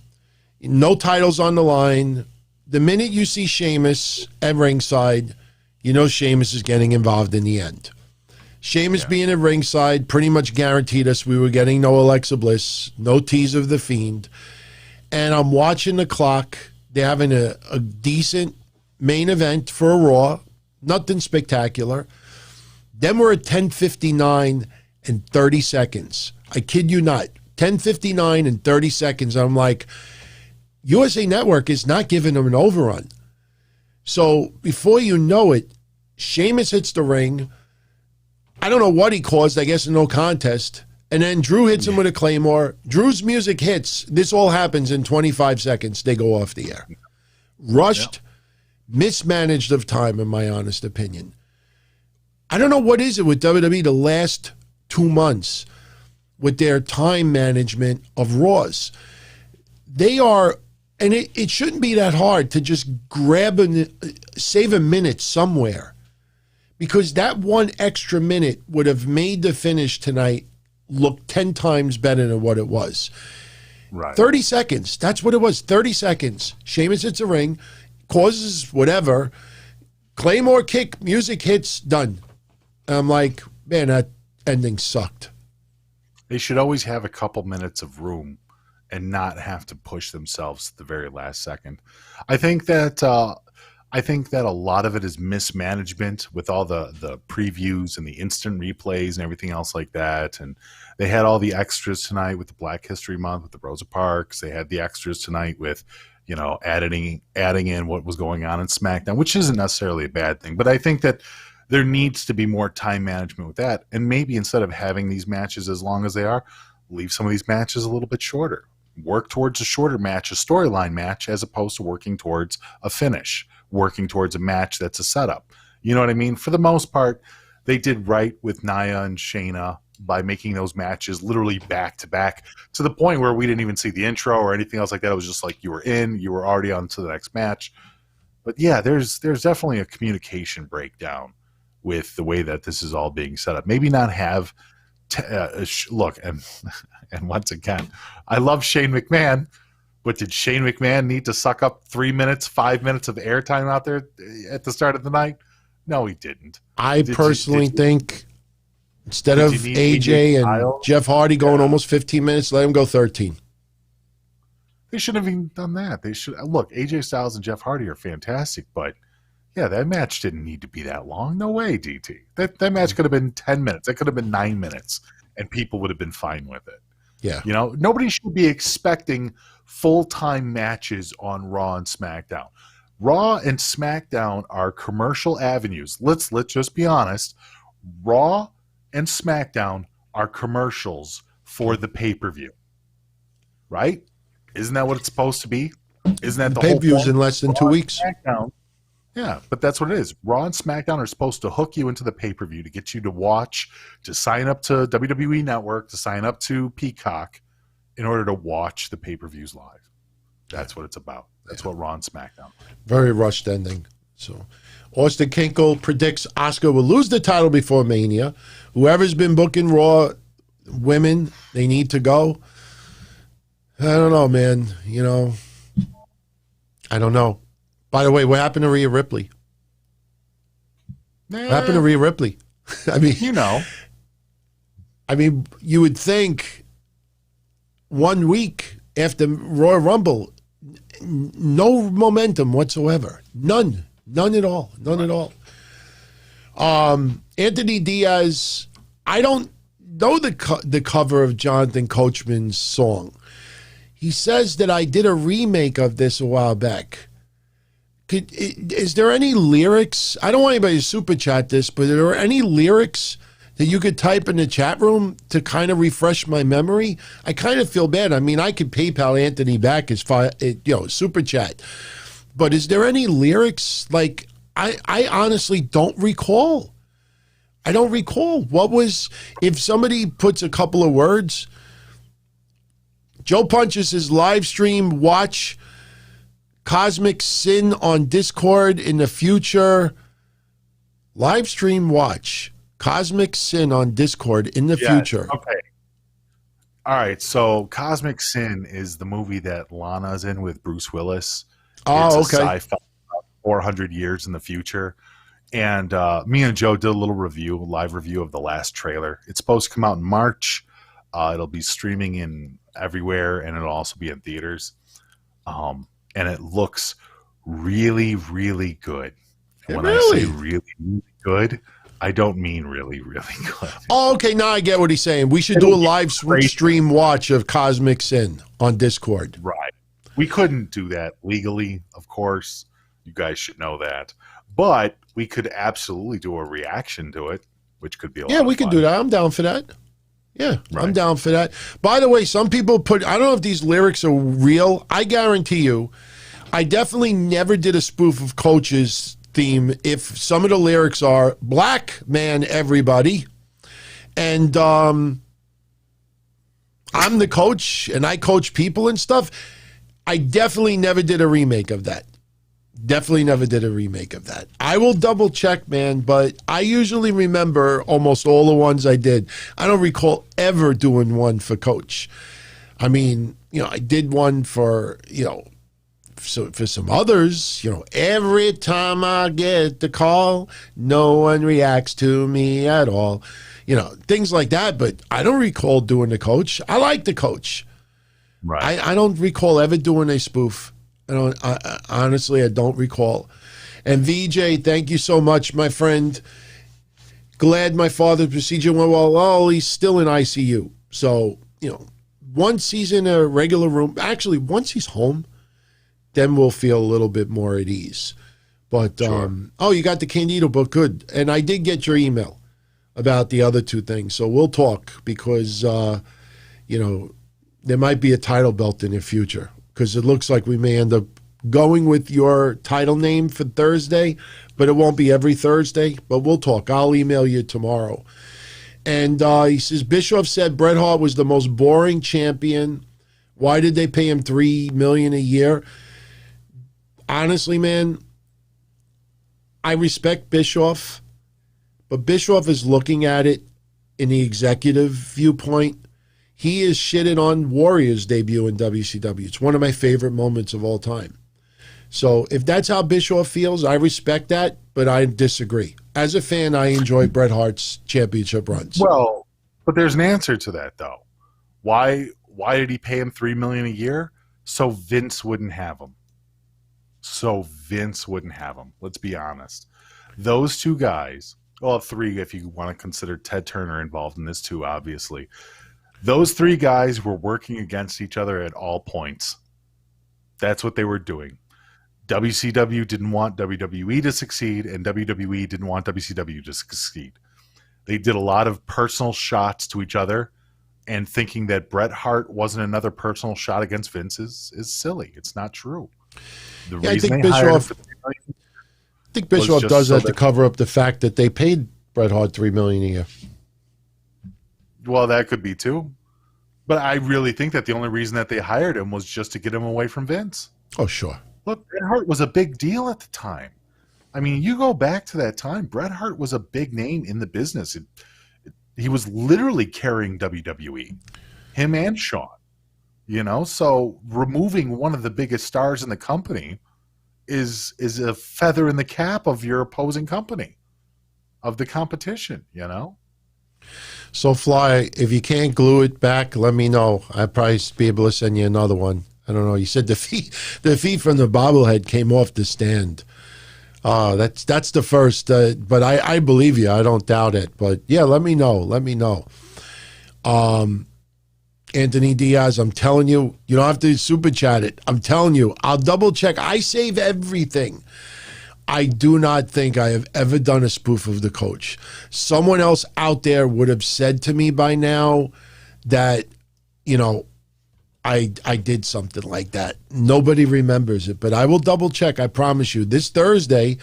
No titles on the line. The minute you see Sheamus at ringside, Sheamus is getting involved in the end. Sheamus being at ringside pretty much guaranteed us we were getting no Alexa Bliss, no tease of The Fiend. And I'm watching the clock. They're having a decent main event for a Raw. Nothing spectacular. Then we're at 10:59 and 30 seconds. I kid you not. 10:59 and 30 seconds. I'm like, USA Network is not giving them an overrun. So before you know it, Sheamus hits the ring. I don't know what he caused. I guess a no contest. And then Drew hits him with a Claymore. Drew's music hits. This all happens in 25 seconds. They go off the air. Rushed, mismanaged of time, in my honest opinion. I don't know what is it with WWE the last 2 months with their time management of Raws. They are, and it shouldn't be that hard to just save a minute somewhere, because that one extra minute would have made the finish tonight look 10 times better than what it was. Right. 30 seconds. That's what it was. 30 seconds. Sheamus hits a ring, causes whatever, Claymore kick, music hits, done. And I'm like, man, that ending sucked. They should always have a couple minutes of room and not have to push themselves at the very last second. I think that a lot of it is mismanagement with all the previews and the instant replays and everything else like that. And they had all the extras tonight with the Black History Month with the Rosa Parks. They had the extras tonight with, adding in what was going on in SmackDown, which isn't necessarily a bad thing. But I think that there needs to be more time management with that. And maybe instead of having these matches as long as they are, leave some of these matches a little bit shorter. Work towards a shorter match, a storyline match, as opposed to working towards a finish, working towards a match that's a setup. You know what I mean? For the most part, they did right with Nia and Shayna by making those matches literally back to back, to the point where we didn't even see the intro or anything else like that. It was just like you were already on to the next match. But yeah, there's definitely a communication breakdown with the way that this is all being set up. Maybe not have look, and once again, I love Shane McMahon, but did Shane McMahon need to suck up 5 minutes of airtime out there at the start of the night? No, he didn't. I personally think instead of AJ and Jeff Hardy going almost 15 minutes, let him go 13. They shouldn't have even done that. They should look. AJ Styles and Jeff Hardy are fantastic, but yeah, that match didn't need to be that long. No way, DT. That match could have been 10 minutes. That could have been 9 minutes, and people would have been fine with it. Yeah. Nobody should be expecting full-time matches on Raw and SmackDown. Raw and SmackDown are commercial avenues. Let's just be honest. Raw and SmackDown are commercials for the pay-per-view. Right? Isn't that what it's supposed to be? Isn't that the whole pay-per-view's in less than 2 weeks? SmackDown. Yeah, but that's what it is. Raw and SmackDown are supposed to hook you into the pay-per-view to get you to watch, to sign up to WWE Network, to sign up to Peacock in order to watch the pay-per-views live. That's what it's about. That's what Raw and SmackDown. Very rushed ending. So, Austin Kinkle predicts Asuka will lose the title before Mania. Whoever's been booking Raw women, they need to go. I don't know, man. I don't know. By the way, what happened to Rhea Ripley? What happened to Rhea Ripley? I mean, you would think 1 week after Royal Rumble, no momentum whatsoever. None at all. Anthony Diaz, I don't know the cover of Jonathan Coachman's song. He says that I did a remake of this a while back. Is there any lyrics? I don't want anybody to super chat this, but are there any lyrics that you could type in the chat room to kind of refresh my memory? I kind of feel bad. I mean, I could PayPal Anthony back as far, super chat. But is there any lyrics? Like, I honestly don't recall. I don't recall. What was, if somebody puts a couple of words, Joe Punches his live stream, watch Cosmic Sin on Discord in the future. Live stream watch Cosmic Sin on Discord in the future. Okay. All right. So Cosmic Sin is the movie that Lana's in with Bruce Willis. Oh, it's okay. A sci-fi 400 years in the future. And me and Joe did a little live review of the last trailer. It's supposed to come out in March. It'll be streaming in everywhere, and it'll also be in theaters. And it looks really, really good. And when Really? I say really, really good, I don't mean really, really good. Oh, okay, now I get what he's saying. We should do a live stream watch of Cosmic Sin on Discord. Right. We couldn't do that legally, of course. You guys should know that. But we could absolutely do a reaction to it, which could be a lot of fun. Yeah, we could do that. I'm down for that. Yeah, Right. I'm down for that. By the way, some people I don't know if these lyrics are real. I guarantee you, I definitely never did a spoof of Coach's theme if some of the lyrics are black man everybody, and I'm the coach and I coach people and stuff. I definitely never did a remake of that. Definitely never did a remake of that. I will double check, man, but I usually remember almost all the ones I did. I don't recall ever doing one for Coach. I mean, I did one for, so for some others, every time I get the call, no one reacts to me at all. Things like that, but I don't recall doing the Coach. I like the Coach. Right. I don't recall ever doing a spoof. Honestly, I don't recall. And VJ, thank you so much, my friend. Glad my father's procedure went well. Well, he's still in ICU. So, once he's in a regular room, actually, once he's home, then we'll feel a little bit more at ease. But, Sure. You got the Candido book. Good. And I did get your email about the other two things. So we'll talk because, there might be a title belt in the future. Because it looks like we may end up going with your title name for Thursday, but it won't be every Thursday. But we'll talk. I'll email you tomorrow. And he says, Bischoff said Bret Hart was the most boring champion. Why did they pay him $3 million a year? Honestly, man, I respect Bischoff, but Bischoff is looking at it in the executive viewpoint. He is shitting on Warrior's debut in WCW. It's one of my favorite moments of all time. So if that's how Bischoff feels, I respect that, but I disagree. As a fan, I enjoy Bret Hart's championship runs. Well, but there's an answer to that, though. Why did he pay him $3 million a year? So Vince wouldn't have him. Let's be honest. Those two guys, well, three if you want to consider Ted Turner involved in this too, obviously. Those three guys were working against each other at all points. That's what they were doing. WCW didn't want WWE to succeed, and WWE didn't want WCW to succeed. They did a lot of personal shots to each other, and thinking that Bret Hart wasn't another personal shot against Vince is silly. It's not true. I think Bischoff does that to cover up the fact that they paid Bret Hart $3 million a year. Well, that could be too. But I really think that the only reason that they hired him was just to get him away from Vince. Oh, sure. Look, Bret Hart was a big deal at the time. I mean, you go back to that time, Bret Hart was a big name in the business. He was literally carrying WWE, him and Shawn. So removing one of the biggest stars in the company is a feather in the cap of your opposing company, of the competition, So, Fly, if you can't glue it back, let me know. I'll probably be able to send you another one. I don't know. You said the feet from the bobblehead came off the stand. That's the first. But I believe you. I don't doubt it. But, yeah, let me know. Anthony Diaz, I'm telling you, you don't have to super chat it. I'm telling you, I'll double check. I save everything. I do not think I have ever done a spoof of the Coach. Someone else out there would have said to me by now that, I did something like that. Nobody remembers it, but I will double check. I promise you. This Thursday,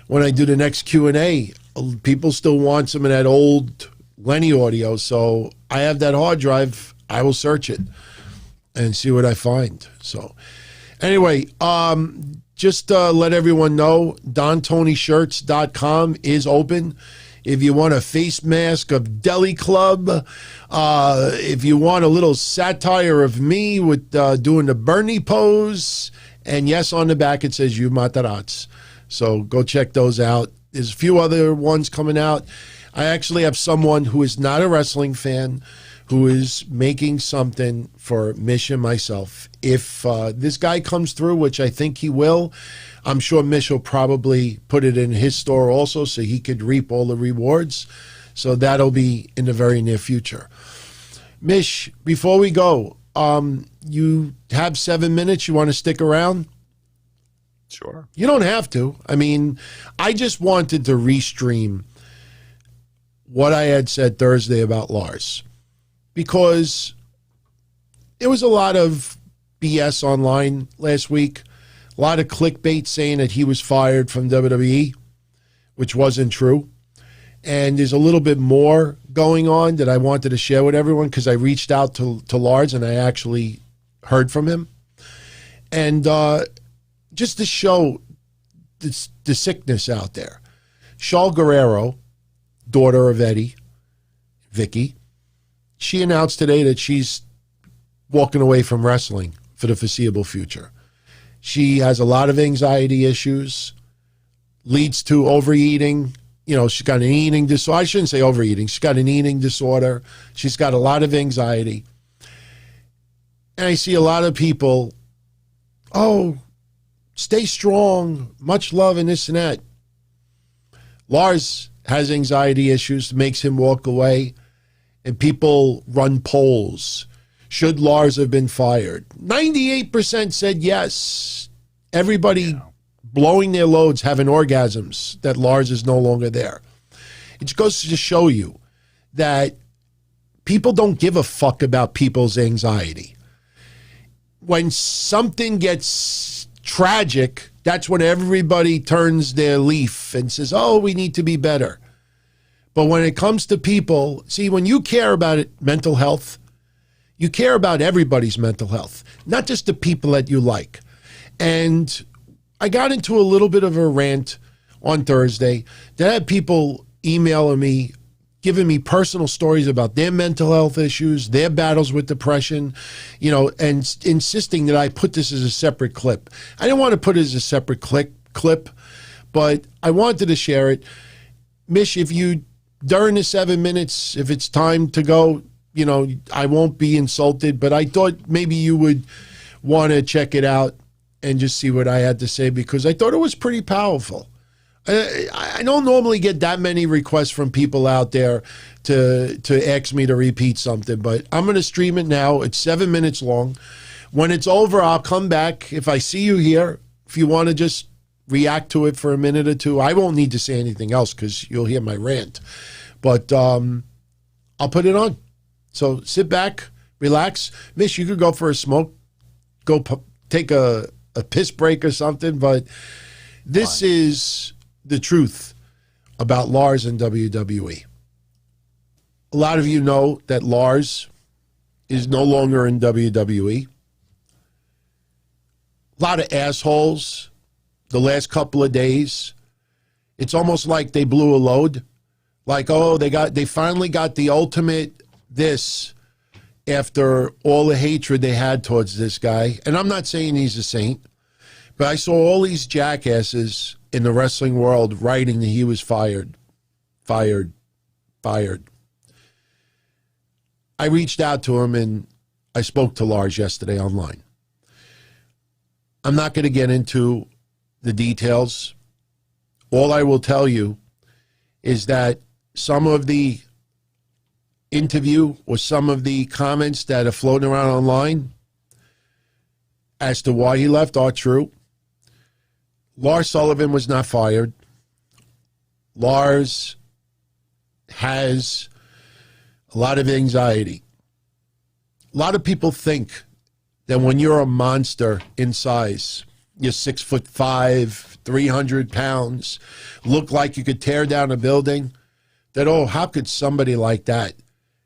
when I do the next Q&A, people still want some of that old Lenny audio, so I have that hard drive. I will search it and see what I find. So, anyway, just let everyone know, DonTonyShirts.com is open. If you want a face mask of Deli Club, if you want a little satire of me with doing the Bernie pose, and yes, on the back it says "You Matarats." So go check those out. There's a few other ones coming out. I actually have someone who is not a wrestling fan who is making something for Mish and myself. If this guy comes through, which I think he will, I'm sure Mish will probably put it in his store also so he could reap all the rewards. So that'll be in the very near future. Mish, before we go, you have 7 minutes. You want to stick around? Sure. You don't have to. I mean, I just wanted to restream what I had said Thursday about Lars, because there was a lot of BS online last week, a lot of clickbait saying that he was fired from WWE, which wasn't true. And there's a little bit more going on that I wanted to share with everyone, because I reached out to Lars and I actually heard from him. And just to show the sickness out there, Shaul Guerrero, daughter of Eddie, Vicky, she announced today that she's walking away from wrestling for the foreseeable future. She has a lot of anxiety issues, leads to overeating. You know, she's got an eating disorder. I shouldn't say overeating. She's got an eating disorder. She's got a lot of anxiety. And I see a lot of people, oh, stay strong, much love and this and that. Lars has anxiety issues, makes him walk away. And people run polls. Should Lars have been fired? 98% said yes. Everybody blowing their loads, having orgasms, that Lars is no longer there. It goes to show you that people don't give a fuck about people's anxiety. When something gets tragic, that's when everybody turns their leaf and says, oh, we need to be better. But when it comes to people, see, when you care about it, mental health, you care about everybody's mental health, not just the people that you like. And I got into a little bit of a rant on Thursday that had people emailing me, giving me personal stories about their mental health issues, their battles with depression, you know, and insisting that I put this as a separate clip. I didn't want to put it as a separate clip, but I wanted to share it. Mish, if you, during the 7 minutes, if it's time to go, you know, I won't be insulted, but I thought maybe you would want to check it out and just see what I had to say, because I thought it was pretty powerful. I don't normally get that many requests from people out there to ask me to repeat something, but I'm going to stream it now. It's 7 minutes long. When it's over, I'll come back. If I see you here, if you want to just react to it for a minute or two, I won't need to say anything else because you'll hear my rant. But I'll put it on. So sit back, relax. Mish, you could go for a smoke, go take a piss break or something, but this is the truth about Lars and WWE. A lot of you know that Lars is no longer in WWE. A lot of assholes the last couple of days. It's almost like they blew a load. Like, oh, they finally got the ultimate this after all the hatred they had towards this guy. And I'm not saying he's a saint, but I saw all these jackasses in the wrestling world writing that he was fired. I reached out to him and I spoke to Lars yesterday online. I'm not going to get into the details. All I will tell you is that some of the interview or some of the comments that are floating around online as to why he left are true. Lars Sullivan was not fired. Lars has a lot of anxiety. A lot of people think that when you're a monster in size, you're 6'5", 300 pounds, look like you could tear down a building, that, oh, how could somebody like that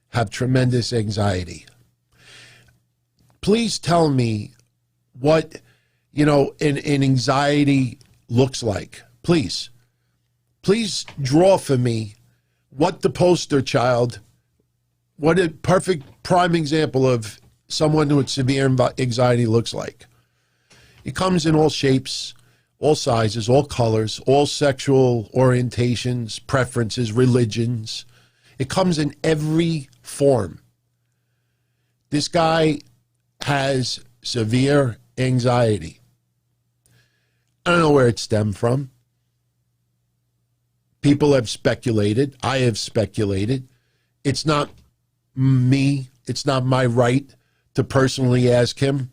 have tremendous anxiety? Please tell me what, you know, an anxiety looks like. Please draw for me what the poster child, what a perfect prime example of someone with severe anxiety looks like. It comes in all shapes, all sizes, all colors, all sexual orientations, preferences, religions. It comes in every form. This guy has severe anxiety. I don't know where it stemmed from. People have speculated. I have speculated. It's not me. It's not my right to personally ask him.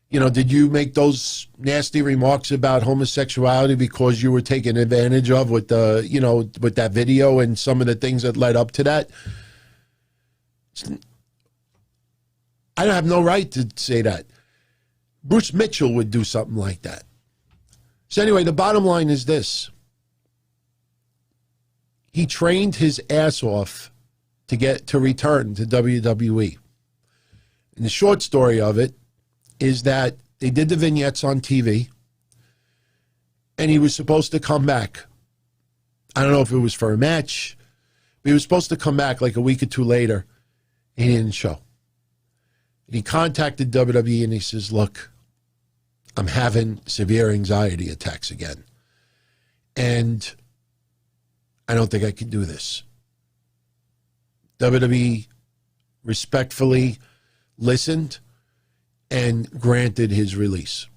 You know, did you make those nasty remarks about homosexuality because you were taken advantage of with the, you know, with that video and some of the things that led up to that? I have no right to say that. Bruce Mitchell would do something like that. So anyway, the bottom line is this. He trained his ass off to return to WWE. And the short story of it is that they did the vignettes on TV and he was supposed to come back. I don't know if it was for a match, but he was supposed to come back like a week or two later. He didn't show. And he contacted WWE and he says, look, I'm having severe anxiety attacks again. And I don't think I can do this. WWE respectfully listened and granted his release.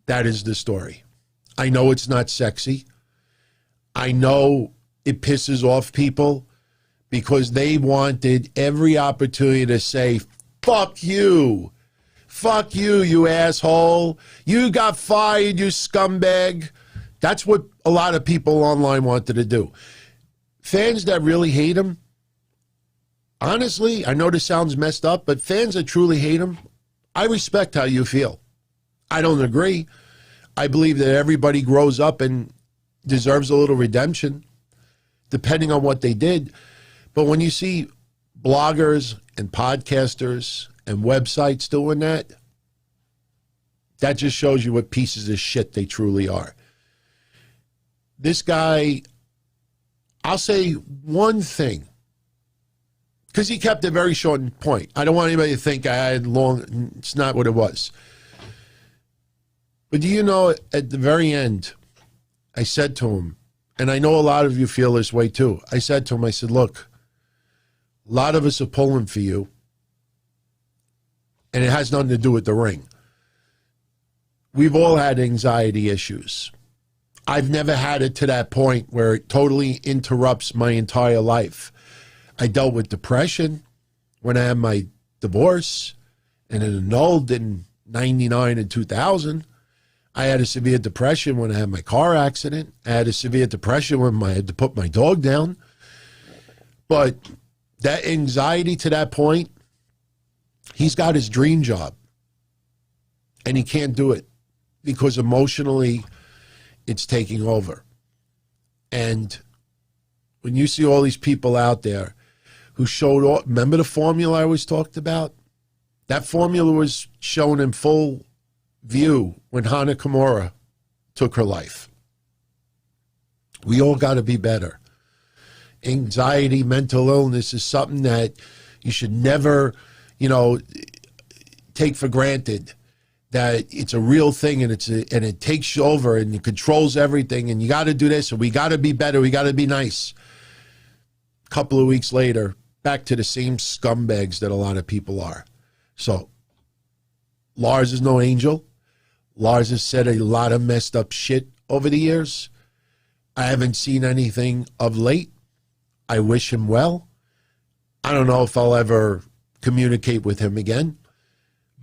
That is the story. I know it's not sexy. I know it pisses off people because they wanted every opportunity to say, fuck you. Fuck you, you asshole. You got fired, you scumbag. That's what a lot of people online wanted to do. Fans that really hate him, honestly, I know this sounds messed up, but fans that truly hate him, I respect how you feel. I don't agree. I believe that everybody grows up and deserves a little redemption, depending on what they did. But when you see bloggers and podcasters and websites doing that, that just shows you what pieces of shit they truly are. This guy, I'll say one thing, because he kept it very short and point. I don't want anybody to think I had long, it's not what it was. But do you know, at the very end, I said to him, and I know a lot of you feel this way too. I said to him, I said, look, a lot of us are pulling for you, and it has nothing to do with the ring. We've all had anxiety issues. I've never had it to that point where it totally interrupts my entire life. I dealt with depression when I had my divorce, and it annulled in 99 and 2000. I had a severe depression when I had my car accident. I had a severe depression when I had to put my dog down. But that anxiety to that point, he's got his dream job, and he can't do it because emotionally it's taking over. And when you see all these people out there who showed all, remember the formula I always talked about? That formula was shown in full view when Hana Kimura took her life. We all got to be better. Anxiety, mental illness is something that you should never, you know, take for granted. That it's a real thing, and and it takes you over and it controls everything, and you got to do this, and we got to be better, we got to be nice. A couple of weeks later, back to the same scumbags that a lot of people are. So Lars is no angel. Lars has said a lot of messed up shit over the years. I haven't seen anything of late. I wish him well. I don't know if I'll ever communicate with him again,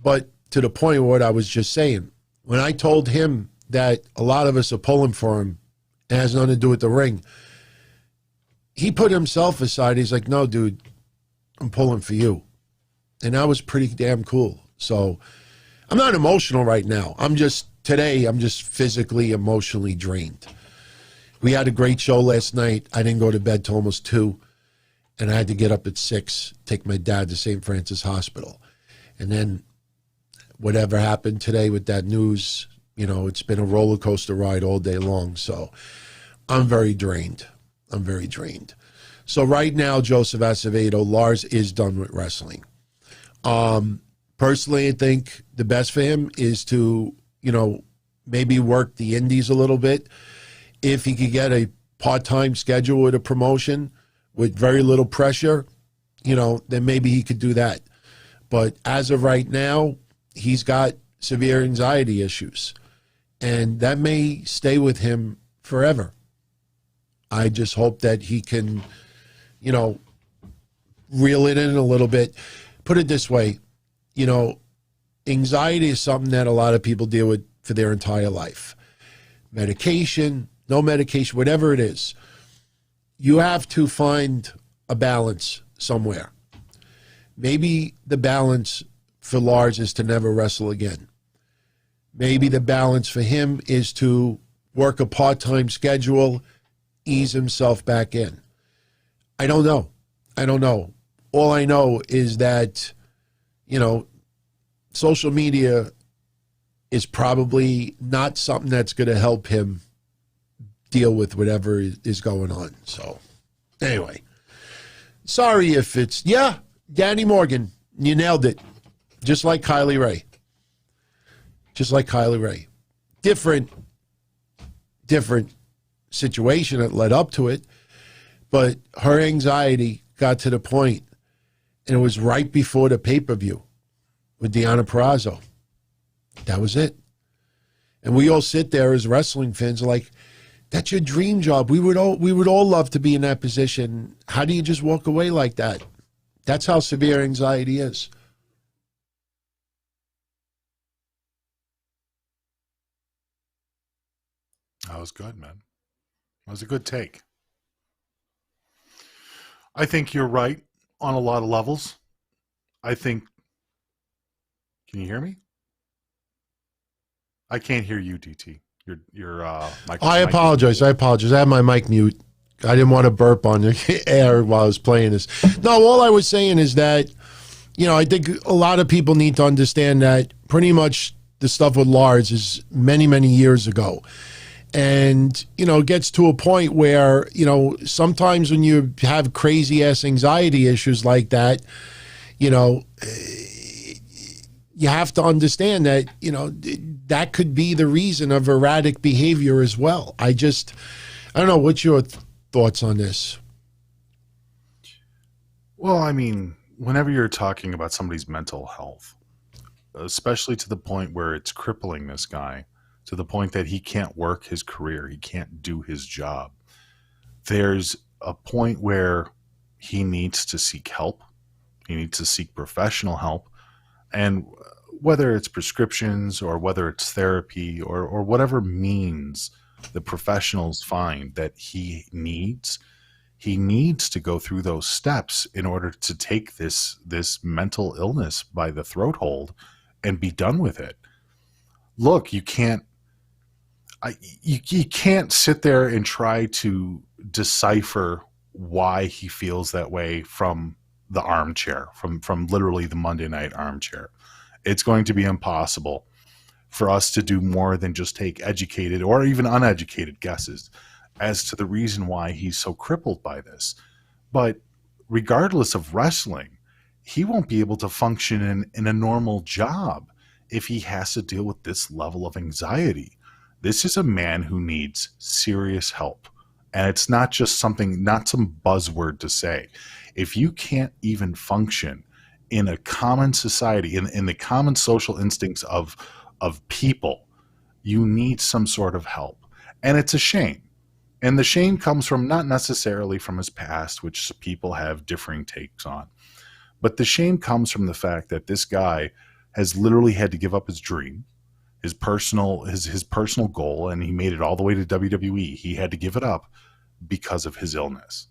but to the point of what I was just saying, when I told him that a lot of us are pulling for him, it has nothing to do with the ring, he put himself aside. He's like, no, dude, I'm pulling for you. And that was pretty damn cool. So I'm not emotional right now. Today, I'm just physically, emotionally drained. We had a great show last night. I didn't go to bed till almost 2, and I had to get up at 6, take my dad to St. Francis Hospital. And then whatever happened today with that news, you know, it's been a roller coaster ride all day long. So I'm very drained. I'm very drained. So right now, Joseph Acevedo, Lars is done with wrestling. Personally, I think the best for him is to, you know, maybe work the indies a little bit. If he could get a part-time schedule with a promotion with very little pressure, you know, then maybe he could do that. But as of right now, he's got severe anxiety issues. And that may stay with him forever. I just hope that he can, you know, reel it in a little bit. Put it this way, you know, anxiety is something that a lot of people deal with for their entire life. Medication, no medication, whatever it is. You have to find a balance somewhere. Maybe the balance for Lars is to never wrestle again. Maybe the balance for him is to work a part-time schedule, ease himself back in. I don't know. All I know is that, you know, social media is probably not something that's going to help him deal with whatever is going on. So, anyway, sorry if it's, Danny Morgan, you nailed it. Just like Kylie Ray. Different situation that led up to it, but her anxiety got to the point, and it was right before the pay-per-view with Deonna Purrazzo. That was it. And we all sit there as wrestling fans like, that's your dream job. We would all love to be in that position. How do you just walk away like that? That's how severe anxiety is. That was good, man. That was a good take. I think you're right on a lot of levels. I think... Can you hear me? I can't hear you, DT. Your mic. I apologize. I have my mic mute. I didn't want to burp on the air while I was playing this. No, all I was saying is that, you know, I think a lot of people need to understand that pretty much the stuff with Lars is many, many years ago. And, you know, it gets to a point where, you know, sometimes when you have crazy ass anxiety issues like that, you know, you have to understand that, you know, that could be the reason of erratic behavior as well. I don't know. What's your thoughts on this? Well, I mean, whenever you're talking about somebody's mental health, especially to the point where it's crippling this guy, to the point that he can't work his career, he can't do his job, there's a point where he needs to seek help. He needs to seek professional help. And whether it's prescriptions or whether it's therapy or whatever means the professionals find that he needs to go through those steps in order to take this mental illness by the throat hold and be done with it. Look, you can't sit there and try to decipher why he feels that way from the armchair, from literally the Monday night armchair. It's going to be impossible for us to do more than just take educated or even uneducated guesses as to the reason why he's so crippled by this. But regardless of wrestling, he won't be able to function in a normal job if he has to deal with this level of anxiety. This is a man who needs serious help. And it's not just something, not some buzzword to say. If you can't even function in a common society, in the common social instincts of people, you need some sort of help. And it's a shame. And the shame comes from not necessarily from his past, which people have differing takes on. But the shame comes from the fact that this guy has literally had to give up his dream, his personal goal, and he made it all the way to WWE. He had to give it up because of his illness.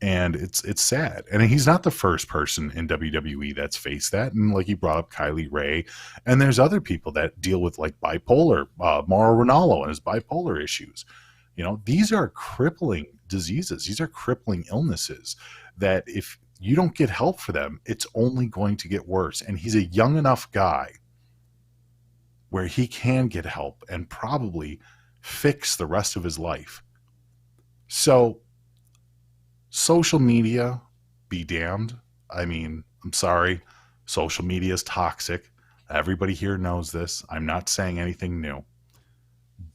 And it's sad. And he's not the first person in WWE that's faced that. And like you brought up Kylie Ray, and there's other people that deal with like bipolar, Mauro Ranallo and his bipolar issues. You know, these are crippling diseases. These are crippling illnesses that if you don't get help for them, it's only going to get worse. And he's a young enough guy where he can get help and probably fix the rest of his life. So social media, be damned. I mean, I'm sorry. Social media is toxic. Everybody here knows this. I'm not saying anything new.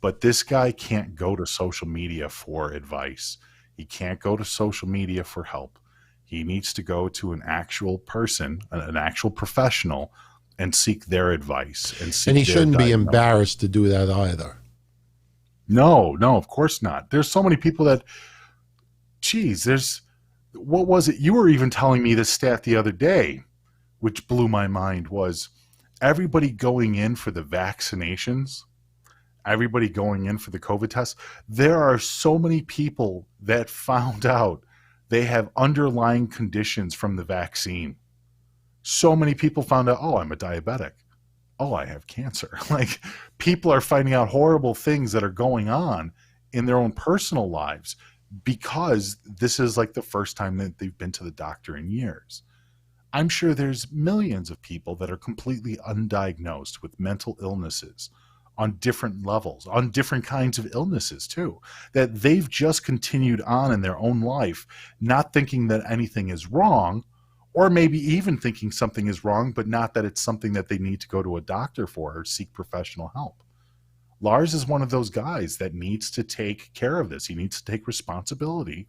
But this guy can't go to social media for advice. He can't go to social media for help. He needs to go to an actual person, an actual professional, and seek their advice. And he shouldn't be embarrassed to do that either. No, of course not. There's so many people that, what was it? You were even telling me this stat the other day, which blew my mind, was everybody going in for the vaccinations, everybody going in for the COVID tests. There are so many people that found out they have underlying conditions from the vaccine. So many people found out, oh, I'm a diabetic. Oh, I have cancer. Like, people are finding out horrible things that are going on in their own personal lives because this is like the first time that they've been to the doctor in years. I'm sure there's millions of people that are completely undiagnosed with mental illnesses on different levels, on different kinds of illnesses too, that they've just continued on in their own life, not thinking that anything is wrong, or maybe even thinking something is wrong, but not that it's something that they need to go to a doctor for or seek professional help. Lars is one of those guys that needs to take care of this. He needs to take responsibility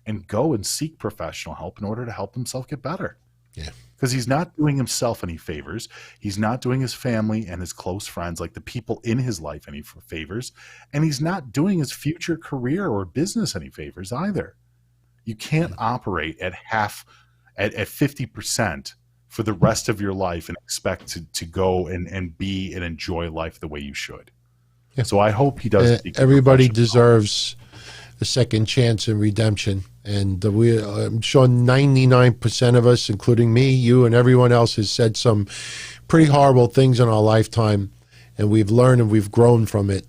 and go and seek professional help in order to help himself get better. Yeah. Because he's not doing himself any favors. He's not doing his family and his close friends, like the people in his life, any favors. And he's not doing his future career or business any favors either. You can't operate at 50% for the rest of your life and expect to go and be and enjoy life the way you should. Yeah. So I hope he does. Everybody deserves a second chance and redemption. And I'm sure 99% of us, including me, you, and everyone else, has said some pretty horrible things in our lifetime, and we've learned and we've grown from it.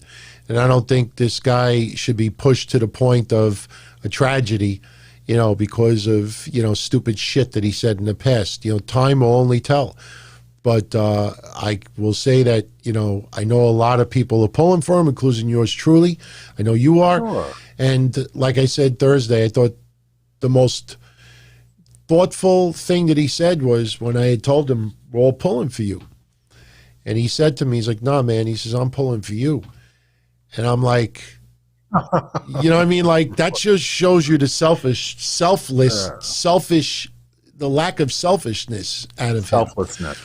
And I don't think this guy should be pushed to the point of a tragedy, because of, stupid shit that he said in the past. Time will only tell. But I will say that, I know a lot of people are pulling for him, including yours truly. I know you are. Sure. And like I said Thursday, I thought the most thoughtful thing that he said was when I had told him, we're all pulling for you. And he said to me, he's like, nah, man. He says, I'm pulling for you. And I'm like, you know what I mean? Like, that just shows you the the lack of selfishness out of him. Selflessness.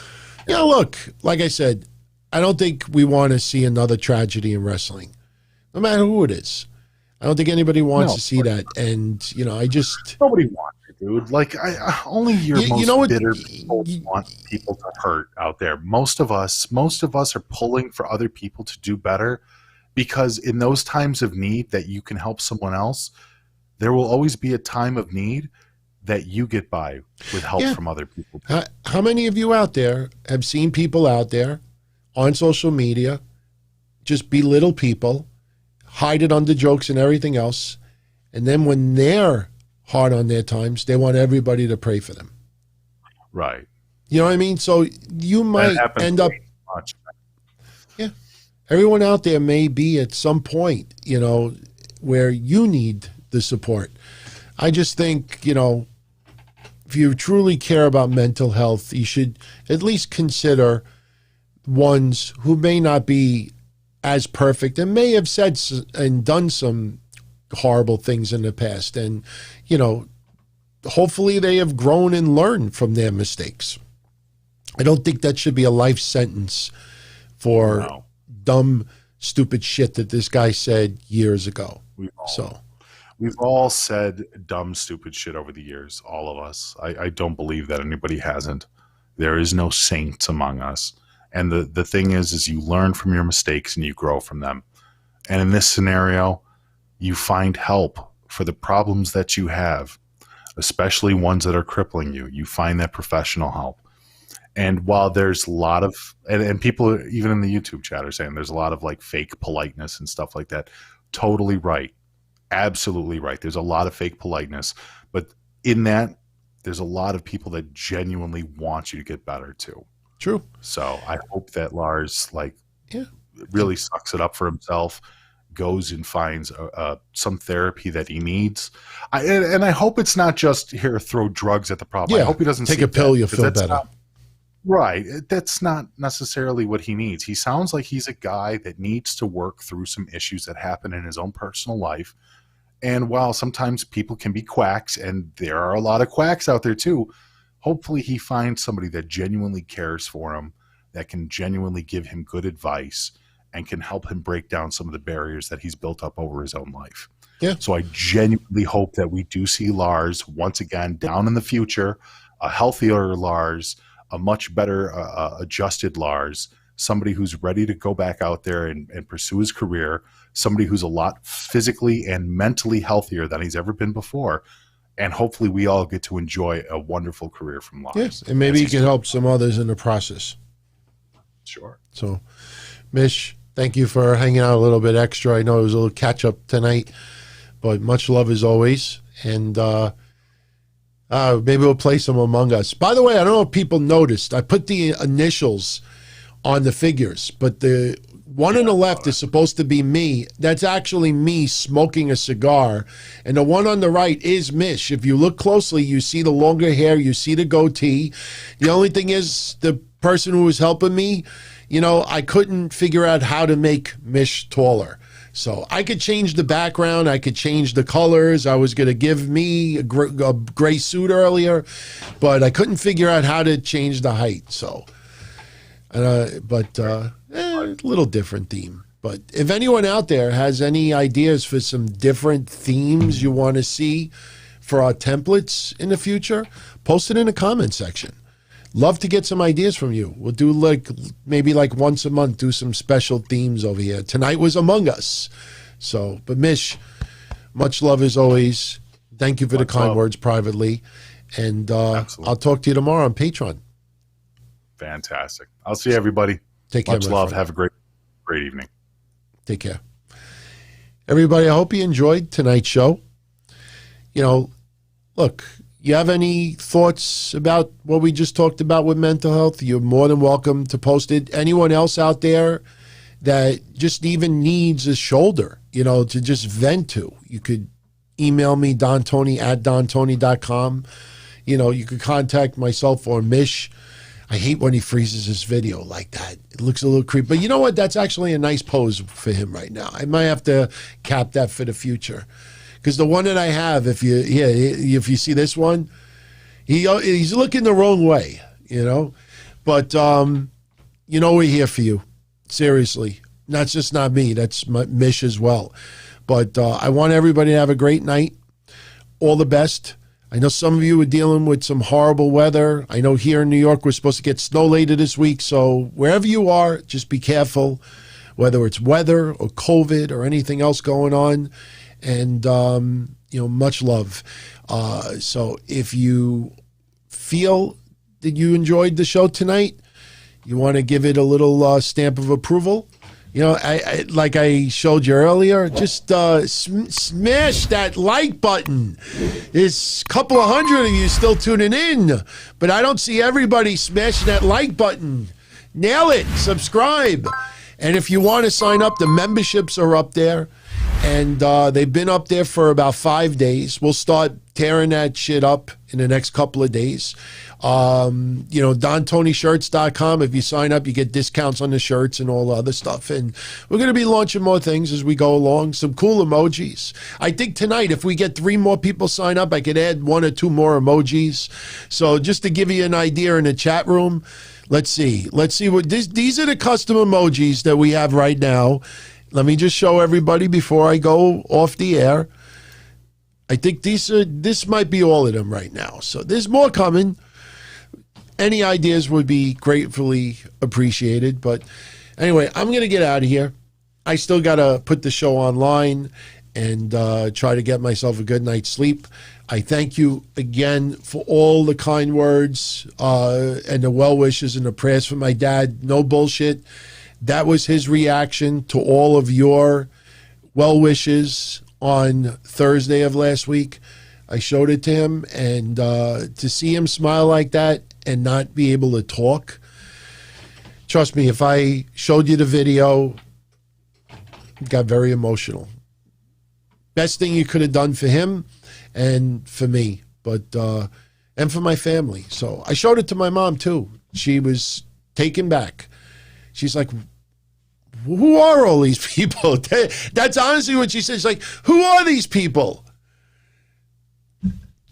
Yeah, look, like I said, I don't think we want to see another tragedy in wrestling, no matter who it is. I don't think anybody wants to see that. And, nobody wants it, dude. Like, only your most bitter people want people to hurt out there. Most of us are pulling for other people to do better, because in those times of need that you can help someone else, there will always be a time of need that you get by with help from other people. How many of you out there have seen people out there on social media just belittle people, hide it under jokes and everything else, and then when they're hard on their times, they want everybody to pray for them? Right. You know what I mean? So you might end up... Yeah. Everyone out there may be at some point, where you need the support. I just think, if you truly care about mental health, you should at least consider ones who may not be as perfect and may have said and done some horrible things in the past. And, hopefully they have grown and learned from their mistakes. I don't think that should be a life sentence for dumb, stupid shit that this guy said years ago. We've all said dumb, stupid shit over the years, all of us. I don't believe that anybody hasn't. There is no saints among us. And the thing is you learn from your mistakes and you grow from them. And in this scenario, you find help for the problems that you have, especially ones that are crippling you. You find that professional help. And while there's a lot of, and people even in the YouTube chat are saying there's a lot of like fake politeness and stuff like that. Totally right. Absolutely right. There's a lot of fake politeness, but in that, there's a lot of people that genuinely want you to get better too. True. So I hope that Lars really sucks it up for himself, goes and finds some therapy that he needs. And I hope it's not just here, throw drugs at the problem. I hope he doesn't take a pill, you'll feel better. Right. That's not necessarily what he needs. He sounds like he's a guy that needs to work through some issues that happen in his own personal life And while sometimes people can be quacks, and there are a lot of quacks out there too, hopefully he finds somebody that genuinely cares for him, that can genuinely give him good advice, and can help him break down some of the barriers that he's built up over his own life. Yeah. So I genuinely hope that we do see Lars once again down in the future, a healthier Lars, a much better adjusted Lars, somebody who's ready to go back out there and pursue his career, somebody who's a lot physically and mentally healthier than he's ever been before. And hopefully we all get to enjoy a wonderful career from Lars. Yes, and maybe he can help some others in the process. Sure. So, Mish, thank you for hanging out a little bit extra. I know it was a little catch-up tonight, but much love as always. And maybe we'll play some Among Us. By the way, I don't know if people noticed. I put the initials on the figures, but the one on the left is supposed to be me. That's actually me smoking a cigar. And the one on the right is Mish. If you look closely, you see the longer hair, you see the goatee. The only thing is the person who was helping me, you know, I couldn't figure out how to make Mish taller. So I could change the background. I could change the colors. I was going to give me a gray suit earlier, but I couldn't figure out how to change the height. So, a little different theme. But if anyone out there has any ideas for some different themes you want to see for our templates in the future, post it in the comment section. Love to get some ideas from you. We'll do maybe once a month, do some special themes over here. Tonight was Among Us. So, but Mish, much love as always. Thank you for the kind words privately. And I'll talk to you tomorrow on Patreon. Fantastic. I'll see everybody. Take care. Much love. Have a great evening. Take care. Everybody, I hope you enjoyed tonight's show. You know, look, you have any thoughts about what we just talked about with mental health? You're more than welcome to post it. Anyone else out there that just even needs a shoulder, you know, to just vent to, you could email me, dontony@dontony.com. You know, you could contact myself or Mish. I hate when he freezes his video like that. It looks a little creepy. But you know what? That's actually a nice pose for him right now. I might have to cap that for the future. Because the one that I have, if you see this one, he's looking the wrong way, you know. But, you know, we're here for you. Seriously. That's just not me. That's Mish as well. But I want everybody to have a great night. All the best. I know some of you are dealing with some horrible weather. I know here in New York we're supposed to get snow later this week. So wherever you are, just be careful, whether it's weather or COVID or anything else going on. And, you know, much love. So if you feel that you enjoyed the show tonight, you want to give it a little stamp of approval, you know, I like I showed you earlier, just smash that like button. There's a couple of hundred of you still tuning in, but I don't see everybody smashing that like button. Nail it. Subscribe. And if you want to sign up, the memberships are up there. And they've been up there for about 5 days. We'll start tearing that shit up in the next couple of days. You know, DonTonyShirts.com. If you sign up, you get discounts on the shirts and all the other stuff. And we're going to be launching more things as we go along. Some cool emojis. I think tonight, if we get 3 more people sign up, I could add 1 or 2 more emojis. So just to give you an idea in the chat room, let's see what these are the custom emojis that we have right now. Let me just show everybody before I go off the air. I think this might be all of them right now. So there's more coming. Any ideas would be gratefully appreciated. But anyway, I'm going to get out of here. I still got to put the show online and try to get myself a good night's sleep. I thank you again for all the kind words and the well wishes and the prayers for my dad. No bullshit. That was his reaction to all of your well wishes on Thursday of last week. I showed it to him, and to see him smile like that and not be able to talk, trust me, if I showed you the video, it got very emotional. Best thing you could have done for him and for me, but and for my family. So I showed it to my mom too. She was taken back. She's like, who are all these people? That's honestly what she says. She's like, who are these people?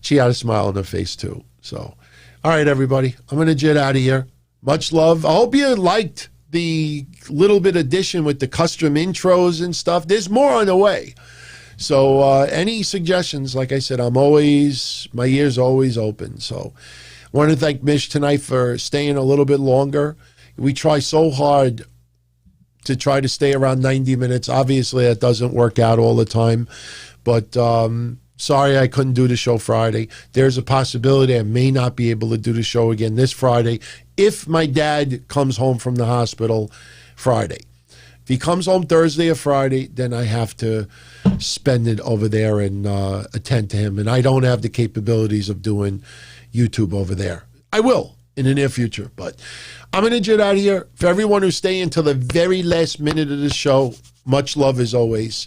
She had a smile on her face too. So, all right, everybody, I'm going to jet out of here. Much love. I hope you liked the little bit addition with the custom intros and stuff. There's more on the way. So any suggestions, like I said, my ear's always open. So I want to thank Mish tonight for staying a little bit longer. We try so hard to try to stay around 90 minutes. Obviously, that doesn't work out all the time. But sorry I couldn't do the show Friday. There's a possibility I may not be able to do the show again this Friday if my dad comes home from the hospital Friday. If he comes home Thursday or Friday, then I have to spend it over there and attend to him. And I don't have the capabilities of doing YouTube over there. I will in the near future, but I'm going to jet out of here. For everyone who's staying until the very last minute of the show, much love as always.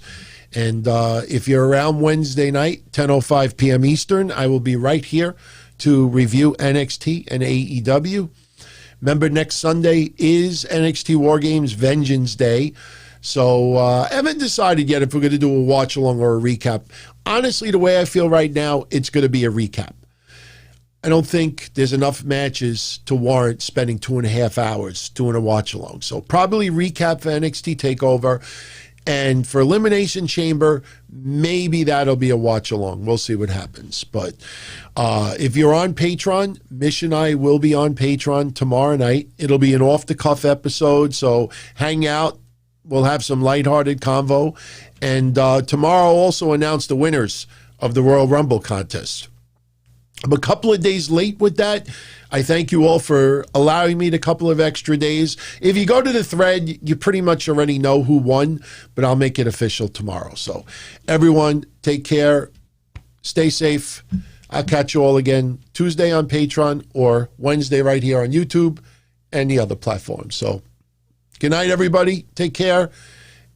And if you're around Wednesday night, 10:05 p.m. Eastern, I will be right here to review NXT and AEW. Remember, next Sunday is NXT War Games Vengeance Day. So I haven't decided yet if we're going to do a watch-along or a recap. Honestly, the way I feel right now, it's going to be a recap. I don't think there's enough matches to warrant spending 2.5 hours doing a watch-along. So probably recap for NXT TakeOver. And for Elimination Chamber, maybe that'll be a watch-along. We'll see what happens. But if you're on Patreon, Mish and I will be on Patreon tomorrow night. It'll be an off-the-cuff episode, so hang out. We'll have some lighthearted convo. And tomorrow I'll also announce the winners of the Royal Rumble contest. I'm a couple of days late with that. I thank you all for allowing me the couple of extra days. If you go to the thread, you pretty much already know who won, but I'll make it official tomorrow. So everyone, take care. Stay safe. I'll catch you all again Tuesday on Patreon or Wednesday right here on YouTube and the other platforms. So good night, everybody. Take care.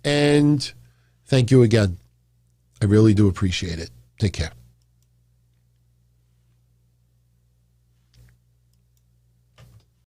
And thank you again. I really do appreciate it. Take care.